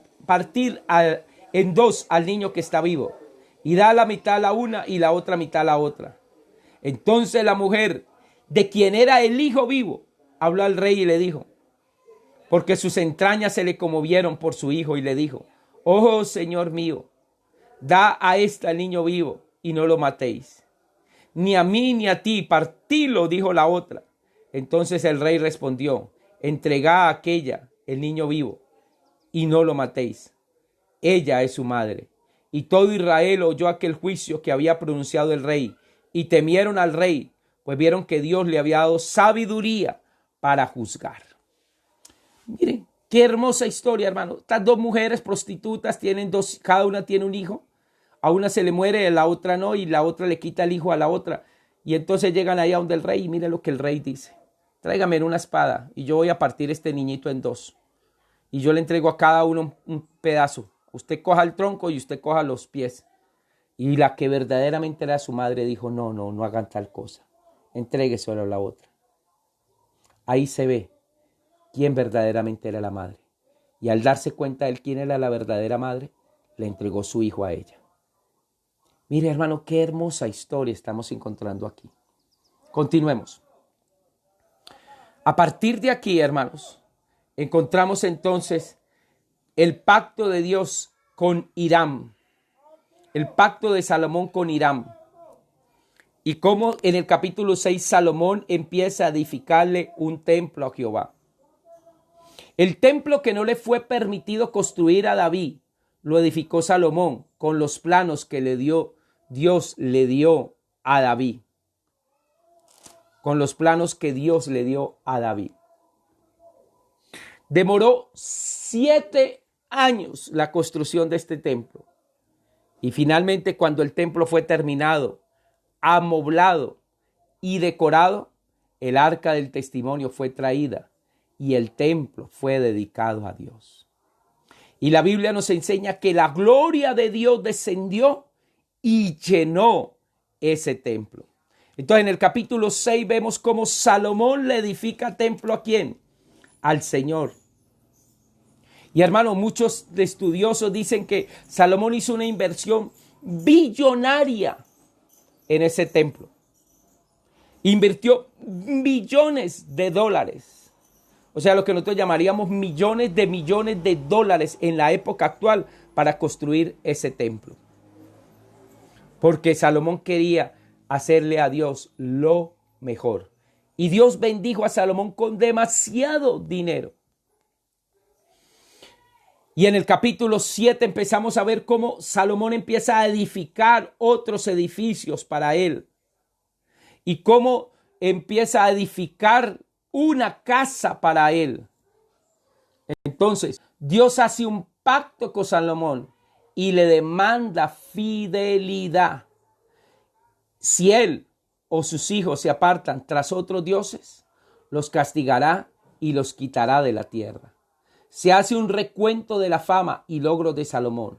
en dos al niño que está vivo. Y da la mitad a la una y la otra mitad a la otra. Entonces la mujer, de quien era el hijo vivo, habló al rey y le dijo, porque sus entrañas se le conmovieron por su hijo, y le dijo, oh Señor mío, da a este al niño vivo y no lo matéis. Ni a mí ni a ti, partilo, dijo la otra. Entonces el rey respondió, entregad a aquella el niño vivo y no lo matéis. Ella es su madre. Y todo Israel oyó aquel juicio que había pronunciado el rey y temieron al rey, pues vieron que Dios le había dado sabiduría para juzgar. Miren, qué hermosa historia, hermano. Estas dos mujeres prostitutas tienen dos, cada una tiene un hijo. A una se le muere, a la otra no, y la otra le quita el hijo a la otra. Y entonces llegan allá donde el rey y miren lo que el rey dice. Tráigame una espada y yo voy a partir este niñito en dos. Y yo le entrego a cada uno un pedazo. Usted coja el tronco y usted coja los pies. Y la que verdaderamente era su madre dijo, no hagan tal cosa. Entrégueselo a la otra. Ahí se ve quién verdaderamente era la madre. Y al darse cuenta de quién era la verdadera madre, le entregó su hijo a ella. Mire, hermano, qué hermosa historia estamos encontrando aquí. Continuemos. A partir de aquí, hermanos, encontramos entonces el pacto de Dios con Hiram. El pacto de Salomón con Hiram. Y cómo en el capítulo 6 Salomón empieza a edificarle un templo a Jehová. El templo que no le fue permitido construir a David, lo edificó Salomón con los planos que Dios le dio a David. Con los planos que Dios le dio a David. Demoró 7 años la construcción de este templo. Y finalmente, cuando el templo fue terminado, amoblado y decorado, el arca del testimonio fue traída y el templo fue dedicado a Dios. Y la Biblia nos enseña que la gloria de Dios descendió y llenó ese templo. Entonces en el capítulo 6 vemos cómo Salomón le edifica templo ¿a quién? Al Señor. Y hermano, muchos estudiosos dicen que Salomón hizo una inversión billonaria en ese templo. Invirtió millones de dólares. O sea, lo que nosotros llamaríamos millones de dólares en la época actual para construir ese templo. Porque Salomón quería hacerle a Dios lo mejor. Y Dios bendijo a Salomón con demasiado dinero. Y en el capítulo 7 empezamos a ver cómo Salomón empieza a edificar otros edificios para él. Y cómo empieza a edificar una casa para él. Entonces, Dios hace un pacto con Salomón y le demanda fidelidad. Si él o sus hijos se apartan tras otros dioses, los castigará y los quitará de la tierra. Se hace un recuento de la fama y logros de Salomón.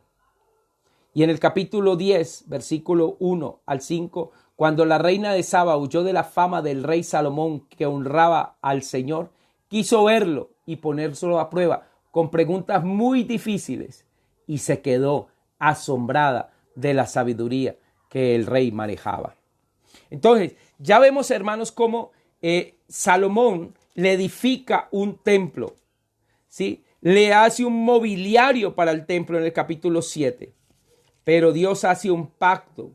Y en el capítulo 10, versículo 1 al 5, cuando la reina de Saba huyó de la fama del rey Salomón que honraba al Señor, quiso verlo y ponérselo a prueba con preguntas muy difíciles y se quedó asombrada de la sabiduría que el rey manejaba. Entonces, ya vemos, hermanos, cómo Salomón le edifica un templo, ¿sí? Le hace un mobiliario para el templo en el capítulo 7. Pero Dios hace un pacto.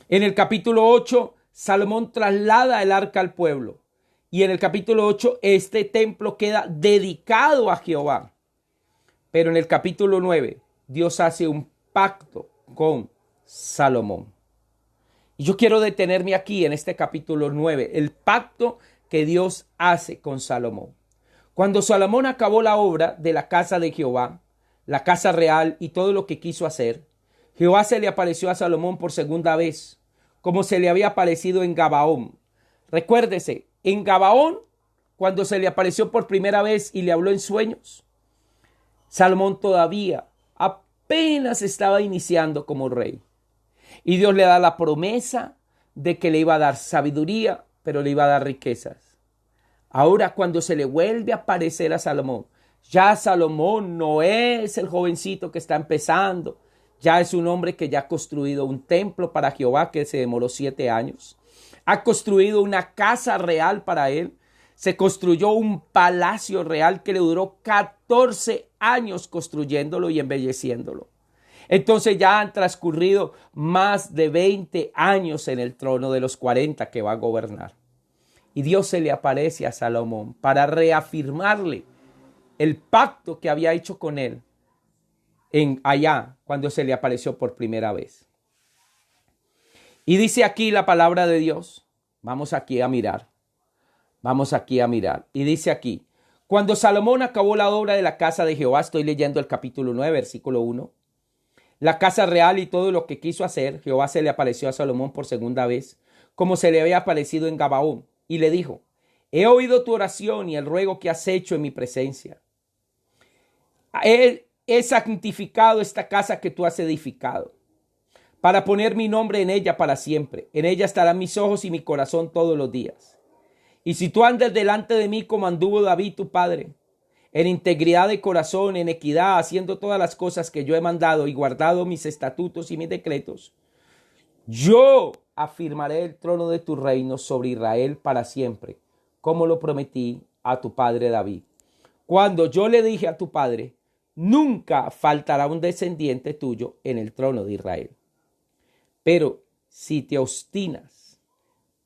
En el capítulo 8, Salomón traslada el arca al pueblo. Y en el capítulo 8, este templo queda dedicado a Jehová. Pero en el capítulo 9, Dios hace un pacto con Salomón. Y yo quiero detenerme aquí en este capítulo 9, el pacto que Dios hace con Salomón. Cuando Salomón acabó la obra de la casa de Jehová, la casa real y todo lo que quiso hacer, Jehová se le apareció a Salomón por segunda vez, como se le había aparecido en Gabaón. Recuérdese, en Gabaón, cuando se le apareció por primera vez y le habló en sueños, Salomón todavía apenas estaba iniciando como rey. Y Dios le da la promesa de que le iba a dar sabiduría, pero le iba a dar riquezas. Ahora, cuando se le vuelve a aparecer a Salomón, ya Salomón no es el jovencito que está empezando, ya es un hombre que ya ha construido un templo para Jehová que se demoró 7 años. Ha construido una casa real para él. Se construyó un palacio real que le duró 14 años construyéndolo y embelleciéndolo. Entonces ya han transcurrido más de 20 años en el trono de los 40 que va a gobernar. Y Dios se le aparece a Salomón para reafirmarle el pacto que había hecho con él allá cuando se le apareció por primera vez. Y dice aquí la palabra de Dios. Vamos aquí a mirar. Y dice aquí, cuando Salomón acabó la obra de la casa de Jehová, estoy leyendo el capítulo 9, versículo 1. La casa real y todo lo que quiso hacer, Jehová se le apareció a Salomón por segunda vez, como se le había aparecido en Gabaón, y le dijo, he oído tu oración y el ruego que has hecho en mi presencia. He santificado esta casa que tú has edificado, para poner mi nombre en ella para siempre. En ella estarán mis ojos y mi corazón todos los días. Y si tú andas delante de mí como anduvo David tu padre, en integridad de corazón, en equidad, haciendo todas las cosas que yo he mandado y guardado mis estatutos y mis decretos, yo afirmaré el trono de tu reino sobre Israel para siempre, como lo prometí a tu padre David. Cuando yo le dije a tu padre, nunca faltará un descendiente tuyo en el trono de Israel. Pero si te obstinas,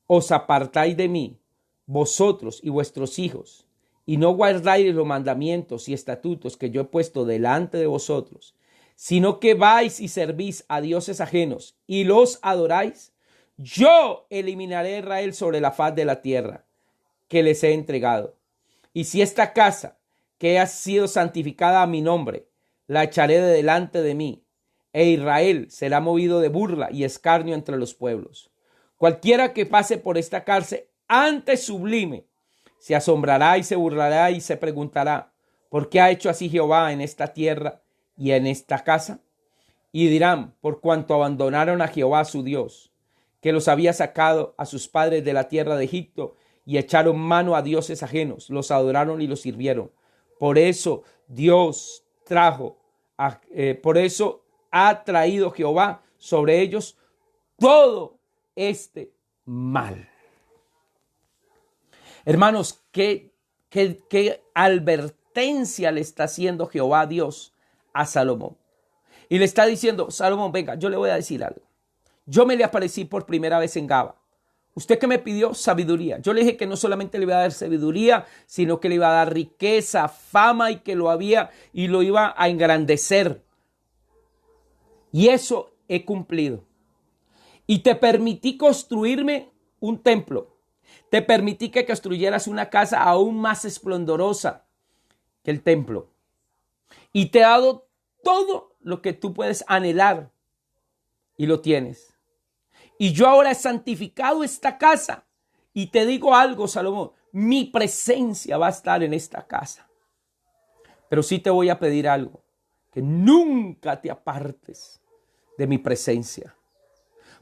os apartáis de mí, vosotros y vuestros hijos, y no guardáis los mandamientos y estatutos que yo he puesto delante de vosotros, sino que vais y servís a dioses ajenos y los adoráis, yo eliminaré a Israel sobre la faz de la tierra que les he entregado. Y si esta casa, que ha sido santificada a mi nombre, la echaré de delante de mí, e Israel será movido de burla y escarnio entre los pueblos. Cualquiera que pase por esta cárcel antes sublime, se asombrará y se burlará y se preguntará, ¿por qué ha hecho así Jehová en esta tierra y en esta casa? Y dirán, por cuanto abandonaron a Jehová su Dios, que los había sacado a sus padres de la tierra de Egipto, y echaron mano a dioses ajenos, los adoraron y los sirvieron. Por eso por eso ha traído Jehová sobre ellos todo este mal. Hermanos, ¿qué advertencia le está haciendo Jehová Dios a Salomón? Y le está diciendo, Salomón, venga, yo le voy a decir algo. Yo me le aparecí por primera vez en Gaba. Usted que me pidió sabiduría. Yo le dije que no solamente le iba a dar sabiduría, sino que le iba a dar riqueza, fama y que lo iba a engrandecer. Y eso he cumplido. Y te permití construirme un templo. Te permití que construyeras una casa aún más esplendorosa que el templo. Y te he dado todo lo que tú puedes anhelar. Y lo tienes. Y yo ahora he santificado esta casa. Y te digo algo, Salomón. Mi presencia va a estar en esta casa. Pero sí te voy a pedir algo. Que nunca te apartes de mi presencia.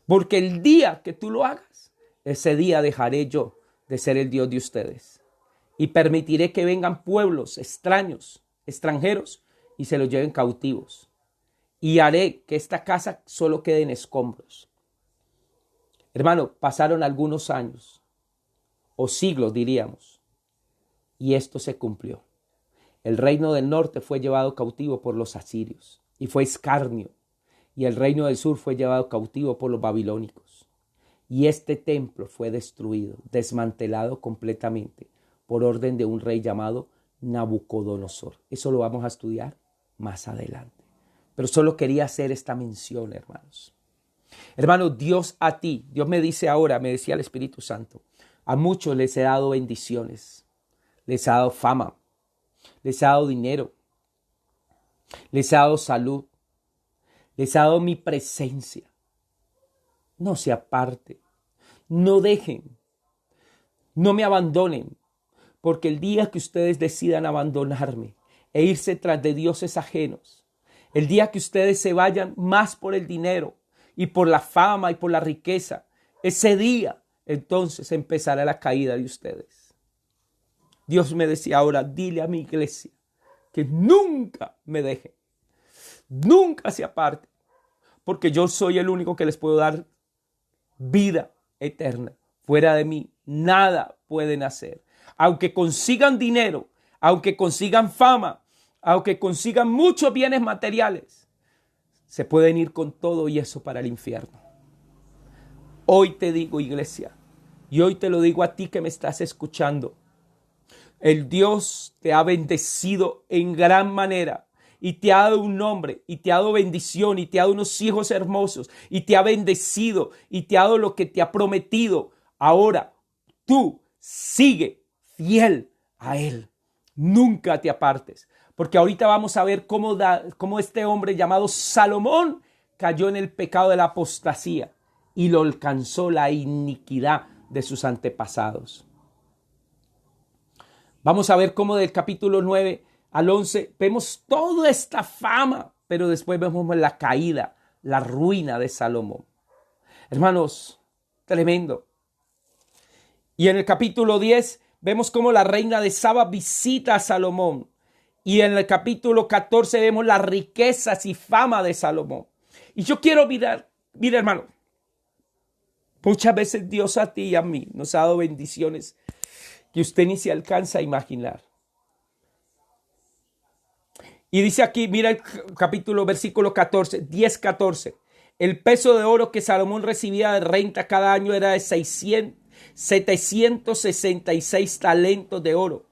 Porque el día que tú lo hagas, ese día dejaré yo de ser el Dios de ustedes. Y permitiré que vengan pueblos extranjeros, y se los lleven cautivos. Y haré que esta casa solo quede en escombros. Hermano, pasaron algunos años, o siglos diríamos, y esto se cumplió. El reino del norte fue llevado cautivo por los asirios, y fue escarnio. Y el reino del sur fue llevado cautivo por los babilónicos. Y este templo fue destruido, desmantelado completamente, por orden de un rey llamado Nabucodonosor. Eso lo vamos a estudiar más adelante. Pero solo quería hacer esta mención, hermanos. Hermano, Dios me dice ahora, me decía el Espíritu Santo, a muchos les he dado bendiciones, les he dado fama, les he dado dinero, les he dado salud, les he dado mi presencia. no se aparte, no dejen, no me abandonen, porque el día que ustedes decidan abandonarme e irse tras de dioses ajenos, el día que ustedes se vayan más por el dinero y por la fama y por la riqueza, ese día entonces empezará la caída de ustedes. Dios me decía ahora, dile a mi iglesia que nunca me dejen, nunca se aparte, porque yo soy el único que les puedo dar vida eterna. Fuera de mí, nada pueden hacer. Aunque consigan dinero, aunque consigan fama, aunque consigan muchos bienes materiales, se pueden ir con todo y eso para el infierno. Hoy te digo, iglesia, y hoy te lo digo a ti que me estás escuchando, el Dios te ha bendecido en gran manera y te ha dado un nombre y te ha dado bendición y te ha dado unos hijos hermosos y te ha bendecido y te ha dado lo que te ha prometido. Ahora tú sigue fiel a Él. Nunca te apartes, porque ahorita vamos a ver cómo este hombre llamado Salomón cayó en el pecado de la apostasía y lo alcanzó la iniquidad de sus antepasados. Vamos a ver cómo del capítulo 9 al 11 vemos toda esta fama, pero después vemos la caída, la ruina de Salomón. Hermanos, tremendo. Y en el capítulo 10 vemos cómo la reina de Saba visita a Salomón. Y en el capítulo 14 vemos las riquezas y fama de Salomón. Y yo quiero mirar, mira hermano, muchas veces Dios a ti y a mí nos ha dado bendiciones que usted ni se alcanza a imaginar. Y dice aquí, mira el capítulo, versículo 14, 10-14. El peso de oro que Salomón recibía de renta cada año era de 766 talentos de oro,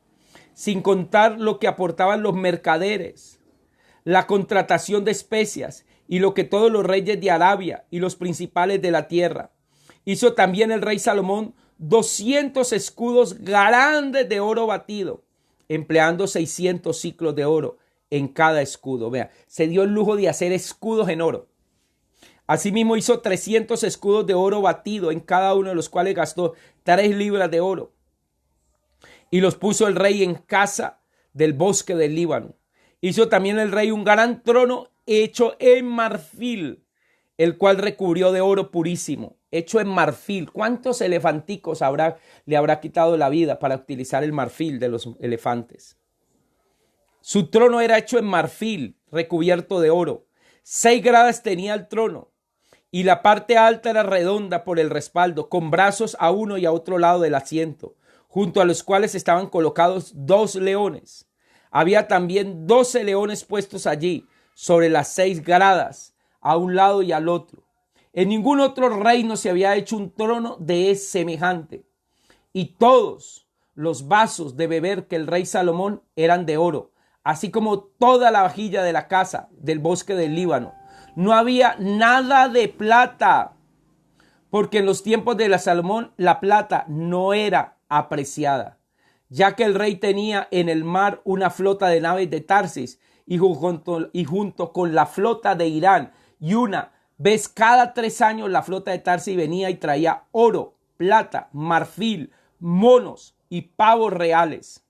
sin contar lo que aportaban los mercaderes, la contratación de especias y lo que todos los reyes de Arabia y los principales de la tierra. Hizo también el rey Salomón 200 escudos grandes de oro batido, empleando 600 siclos de oro en cada escudo. Vea, se dio el lujo de hacer escudos en oro. Asimismo hizo 300 escudos de oro batido, en cada uno de los cuales gastó 3 libras de oro. Y los puso el rey en casa del bosque del Líbano. Hizo también el rey un gran trono hecho en marfil, el cual recubrió de oro purísimo, hecho en marfil. ¿Cuántos elefanticos le habrá quitado la vida para utilizar el marfil de los elefantes? Su trono era hecho en marfil, recubierto de oro. 6 gradas tenía el trono, y la parte alta era redonda por el respaldo, con brazos a uno y a otro lado del asiento, junto a los cuales estaban colocados 2 leones. Había también 12 leones puestos allí, sobre las 6 gradas, a un lado y al otro. En ningún otro reino se había hecho un trono de semejante. Y todos los vasos de beber que el rey Salomón eran de oro, así como toda la vajilla de la casa del bosque del Líbano. No había nada de plata, porque en los tiempos de la Salomón la plata no era apreciada, ya que el rey tenía en el mar una flota de naves de Tarsis y junto con la flota de Irán, y una vez cada 3 años la flota de Tarsis venía y traía oro, plata, marfil, monos y pavos reales.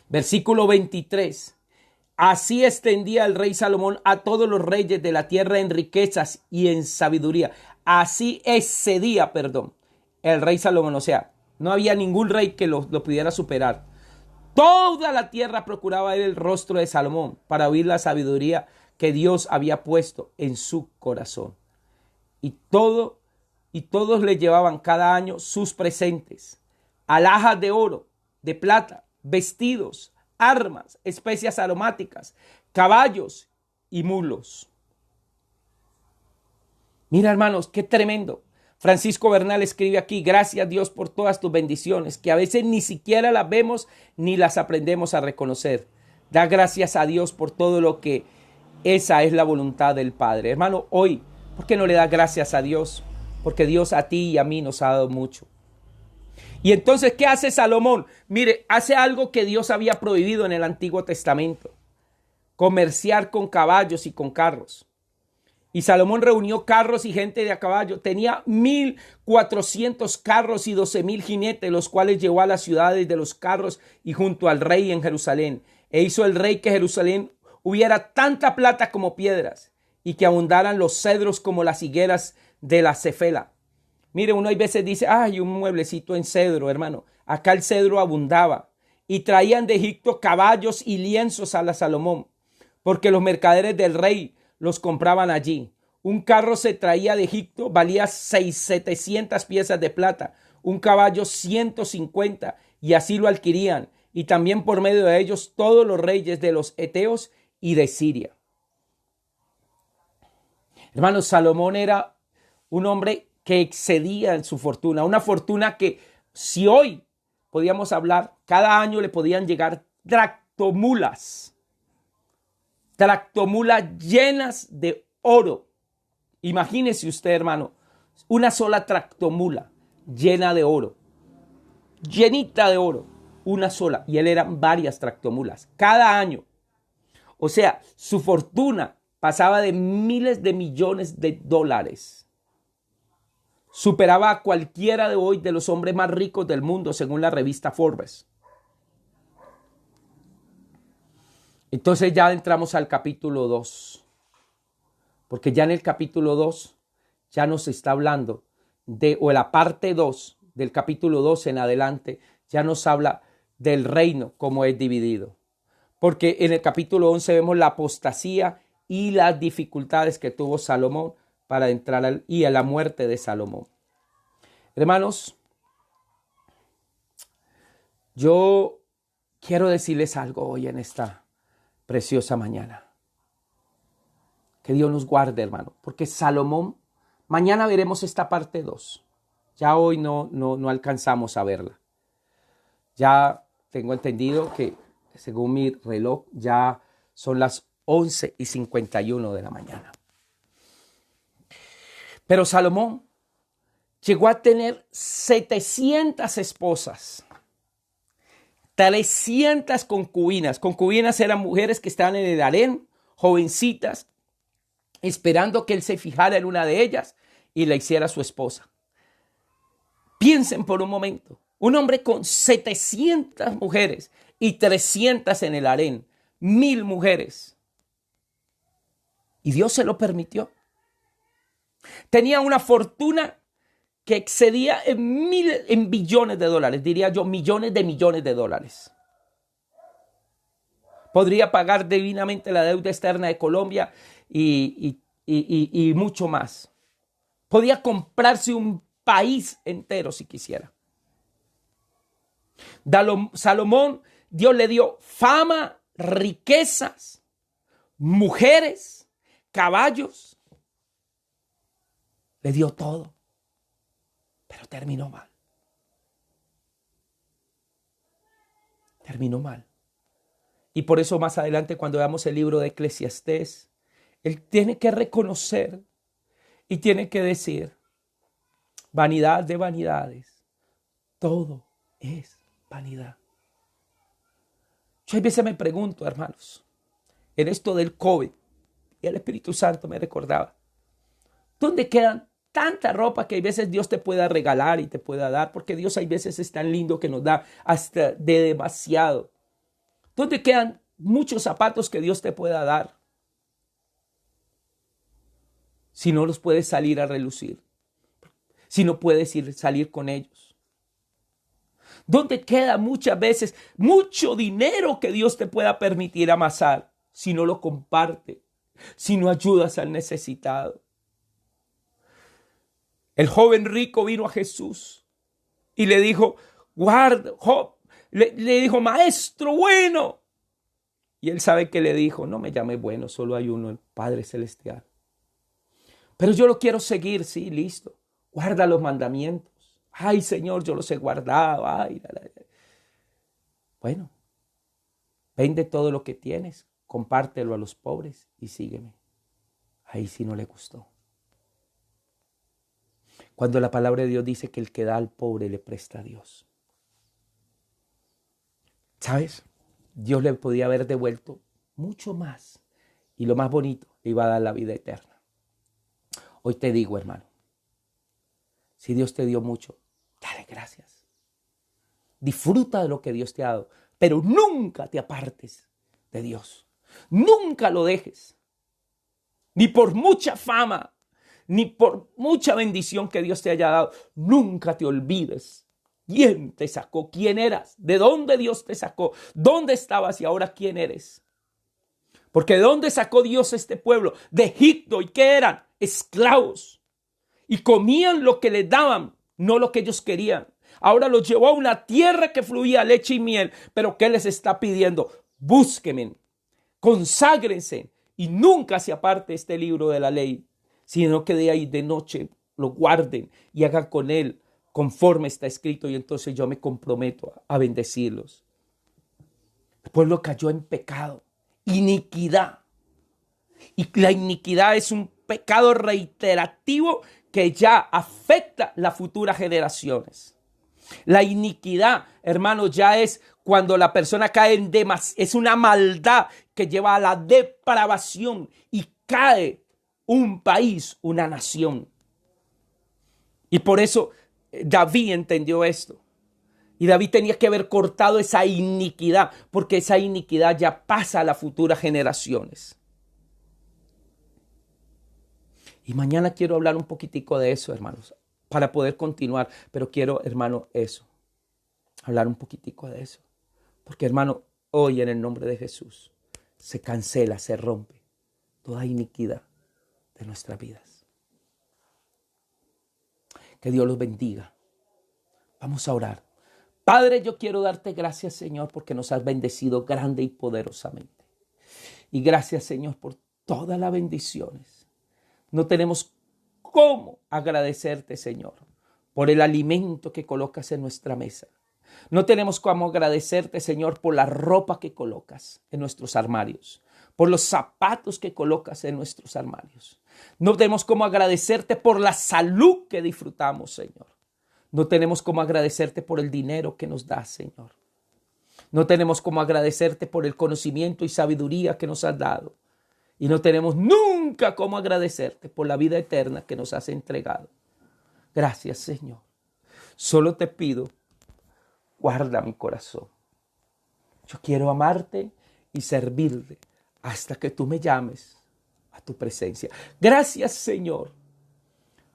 Versículo 23. Así extendía el rey Salomón a todos los reyes de la tierra en riquezas y en sabiduría. Así excedía, el rey Salomón. O sea, no había ningún rey que lo pudiera superar. Toda la tierra procuraba ver el rostro de Salomón para oír la sabiduría que Dios había puesto en su corazón. Y todos le llevaban cada año sus presentes: alhajas de oro, de plata, vestidos, armas, especias aromáticas, caballos y mulos. Mira, hermanos, qué tremendo. Francisco Bernal escribe aquí: gracias Dios por todas tus bendiciones, que a veces ni siquiera las vemos ni las aprendemos a reconocer. Da gracias a Dios por todo lo que esa es la voluntad del Padre. Hermano, hoy, ¿por qué no le das gracias a Dios? Porque Dios a ti y a mí nos ha dado mucho. Y entonces, ¿qué hace Salomón? Mire, hace algo que Dios había prohibido en el Antiguo Testamento: comerciar con caballos y con carros. Y Salomón reunió carros y gente de a caballo. Tenía 1,400 carros y 12,000 jinetes, los cuales llevó a las ciudades de los carros y junto al rey en Jerusalén. E hizo el rey que Jerusalén hubiera tanta plata como piedras y que abundaran los cedros como las higueras de la cefela. Mire, uno hay veces dice, ay, un mueblecito en cedro, hermano. Acá el cedro abundaba. Y traían de Egipto caballos y lienzos a la Salomón, porque los mercaderes del rey los compraban allí. Un carro se traía de Egipto, valía 700 piezas de plata, un caballo 150, y así lo adquirían. Y también por medio de ellos todos los reyes de los heteos y de Siria. Hermanos, Salomón era un hombre que excedía en su fortuna, una fortuna que si hoy podíamos hablar, cada año le podían llegar tractomulas llenas de oro. Imagínese usted, hermano, una sola tractomula llena de oro, llenita de oro, una sola, y él eran varias tractomulas cada año. O sea, su fortuna pasaba de miles de millones de dólares. Superaba a cualquiera de hoy de los hombres más ricos del mundo, según la revista Forbes. Entonces ya entramos al capítulo 2, porque ya en el capítulo 2 ya nos está hablando o la parte 2 del capítulo 2 en adelante, ya nos habla del reino como es dividido. Porque en el capítulo 11 vemos la apostasía y las dificultades que tuvo Salomón para entrar a la muerte de Salomón. Hermanos, yo quiero decirles algo hoy en esta preciosa mañana. Que Dios nos guarde, hermano, porque Salomón, mañana veremos esta parte 2. Ya hoy no alcanzamos a verla. Ya tengo entendido que según mi reloj ya son las 11:51 de la mañana. Pero Salomón llegó a tener 700 esposas, 300 concubinas. Concubinas eran mujeres que estaban en el harén, jovencitas, esperando que él se fijara en una de ellas y la hiciera su esposa. Piensen por un momento, un hombre con 700 mujeres y 300 en el harén, 1,000 mujeres. Y Dios se lo permitió. Tenía una fortuna que excedía en billones de dólares, diría yo, millones de dólares. Podría pagar divinamente la deuda externa de Colombia y mucho más. Podía comprarse un país entero si quisiera. Salomón, Dios le dio fama, riquezas, mujeres, caballos. Le dio todo. Pero terminó mal. Terminó mal. Y por eso más adelante cuando veamos el libro de Eclesiastés, él tiene que reconocer y tiene que decir, vanidad de vanidades, todo es vanidad. Yo a veces me pregunto, hermanos, en esto del COVID, y el Espíritu Santo me recordaba, ¿dónde quedan tanta ropa que hay veces Dios te pueda regalar y te pueda dar? Porque Dios hay veces es tan lindo que nos da hasta de demasiado. ¿Dónde quedan muchos zapatos que Dios te pueda dar? Si no los puedes salir a relucir. Si no puedes salir con ellos. ¿Dónde queda muchas veces mucho dinero que Dios te pueda permitir amasar? Si no lo comparte. Si no ayudas al necesitado. El joven rico vino a Jesús y le dijo, guarda, le dijo, maestro bueno. Y él sabe que le dijo, no me llame bueno, solo hay uno, el Padre Celestial. Pero yo lo quiero seguir, sí, listo. Guarda los mandamientos. Ay, Señor, yo los he guardado. Ay, Bueno, vende todo lo que tienes, compártelo a los pobres y sígueme. Ahí sí no le gustó. Cuando la palabra de Dios dice que el que da al pobre le presta a Dios. ¿Sabes? Dios le podía haber devuelto mucho más. Y lo más bonito, le iba a dar la vida eterna. Hoy te digo, hermano, si Dios te dio mucho, dale gracias. Disfruta de lo que Dios te ha dado, pero nunca te apartes de Dios. Nunca lo dejes. Ni por mucha fama, ni por mucha bendición que Dios te haya dado. Nunca te olvides quién te sacó, quién eras, de dónde Dios te sacó, dónde estabas y ahora quién eres. Porque ¿de dónde sacó Dios este pueblo? De Egipto. ¿Y qué eran? Esclavos. Y comían lo que les daban, no lo que ellos querían. Ahora los llevó a una tierra que fluía leche y miel. Pero ¿qué les está pidiendo? Búsquenme, conságrense y nunca se aparte este libro de la ley, sino que de ahí de noche lo guarden y hagan con él conforme está escrito, y entonces yo me comprometo a bendecirlos. El pueblo cayó en pecado, iniquidad. Y la iniquidad es un pecado reiterativo que ya afecta las futuras generaciones. La iniquidad, hermano, ya es cuando la persona cae en es una maldad que lleva a la depravación y cae un país, una nación. Y por eso David entendió esto. Y David tenía que haber cortado esa iniquidad, porque esa iniquidad ya pasa a las futuras generaciones. Y mañana quiero hablar un poquitico de eso, hermanos, para poder continuar. Pero quiero, hermano, hablar un poquitico de eso. Porque, hermano, hoy en el nombre de Jesús se cancela, se rompe toda iniquidad de nuestras vidas. Que Dios los bendiga. Vamos a orar. Padre, yo quiero darte gracias, Señor, porque nos has bendecido grande y poderosamente. Y gracias, Señor, por todas las bendiciones. No tenemos cómo agradecerte, Señor, por el alimento que colocas en nuestra mesa. No tenemos cómo agradecerte, Señor, por la ropa que colocas en nuestros armarios, por los zapatos que colocas en nuestros armarios. No tenemos cómo agradecerte por la salud que disfrutamos, Señor. No tenemos cómo agradecerte por el dinero que nos das, Señor. No tenemos cómo agradecerte por el conocimiento y sabiduría que nos has dado. Y no tenemos nunca cómo agradecerte por la vida eterna que nos has entregado. Gracias, Señor. Solo te pido, guarda mi corazón. Yo quiero amarte y servirte hasta que tú me llames a tu presencia. Gracias, Señor,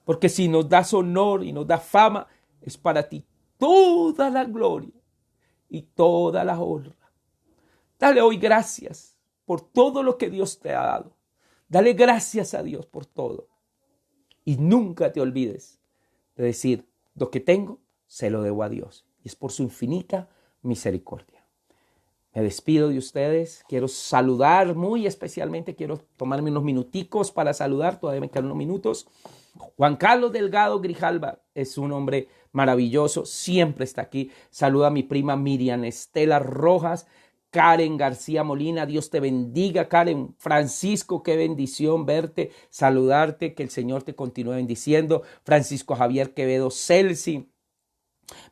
porque si nos das honor y nos das fama, es para ti toda la gloria y toda la honra. Dale hoy gracias por todo lo que Dios te ha dado. Dale gracias a Dios por todo. Y nunca te olvides de decir, lo que tengo, se lo debo a Dios. Y es por su infinita misericordia. Me despido de ustedes. Quiero saludar muy especialmente. Quiero tomarme unos minuticos para saludar. Todavía me quedan unos minutos. Juan Carlos Delgado Grijalva es un hombre maravilloso. Siempre está aquí. Saluda a mi prima Miriam Estela Rojas. Karen García Molina, Dios te bendiga, Karen. Francisco, qué bendición verte, saludarte, que el Señor te continúe bendiciendo. Francisco Javier Quevedo Celsi,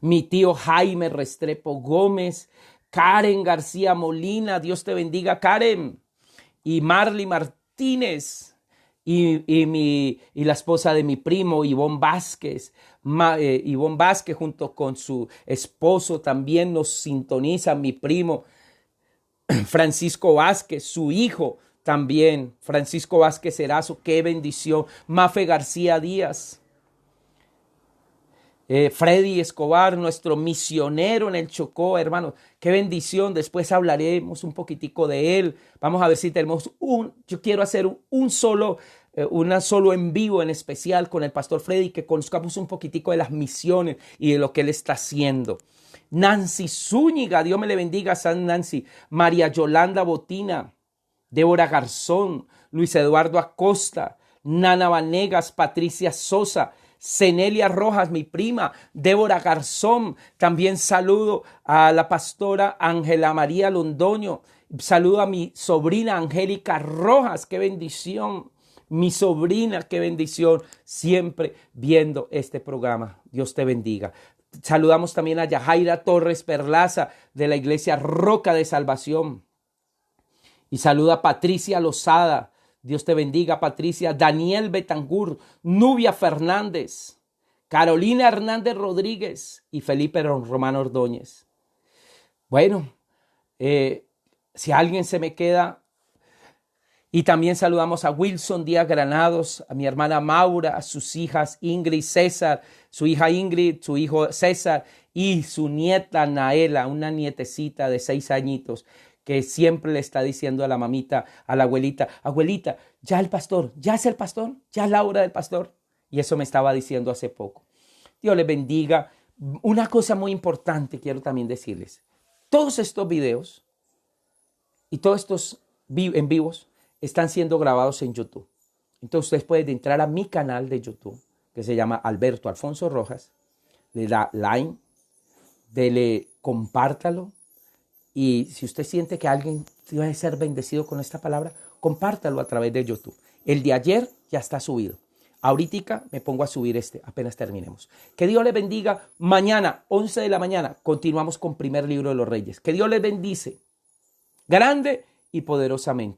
mi tío Jaime Restrepo Gómez, Karen García Molina, Dios te bendiga, Karen. Y Marley Martínez, y la esposa de mi primo, Ivonne Vázquez. Ivonne Vázquez junto con su esposo también nos sintonizan, mi primo Francisco Vázquez, su hijo también, Francisco Vázquez Erazo, qué bendición. Mafe García Díaz, Freddy Escobar, nuestro misionero en el Chocó, hermano, qué bendición. Después hablaremos un poquitico de él. Vamos a ver si tenemos yo quiero hacer un solo en vivo en especial con el pastor Freddy, que conozcamos un poquitico de las misiones y de lo que él está haciendo. Nancy Zúñiga, Dios me le bendiga, San Nancy. María Yolanda Botina, Débora Garzón, Luis Eduardo Acosta, Nana Vanegas, Patricia Sosa, Cenelia Rojas, mi prima, Débora Garzón. También saludo a la pastora Ángela María Londoño. Saludo a mi sobrina Angélica Rojas, qué bendición. Mi sobrina, qué bendición, siempre viendo este programa. Dios te bendiga. Saludamos también a Yajaira Torres Perlaza de la iglesia Roca de Salvación. Y saluda a Patricia Lozada Dios te bendiga, Patricia. Daniel Betancourt, Nubia Fernández, Carolina Hernández Rodríguez y Felipe Romano Ordóñez. Bueno, si alguien se me queda, y también saludamos a Wilson Díaz Granados, a mi hermana Maura, a sus hijas Ingrid y César, su hija Ingrid, su hijo César y su nieta Naela, una nietecita de 6 añitos que siempre le está diciendo a la mamita, a la abuelita, abuelita, ya el pastor, ya es el pastor, ya es la hora del pastor. Y eso me estaba diciendo hace poco. Dios les bendiga. Una cosa muy importante quiero también decirles. Todos estos videos y todos estos en vivos están siendo grabados en YouTube. Entonces ustedes pueden entrar a mi canal de YouTube, que se llama Alberto Alfonso Rojas, le da like, dele compártalo, y si usted siente que alguien debe ser bendecido con esta palabra, compártalo a través de YouTube. El de ayer ya está subido. Ahorita me pongo a subir apenas terminemos. Que Dios les bendiga. Mañana, 11 de la mañana, continuamos con primer libro de los Reyes. Que Dios les bendice grande y poderosamente.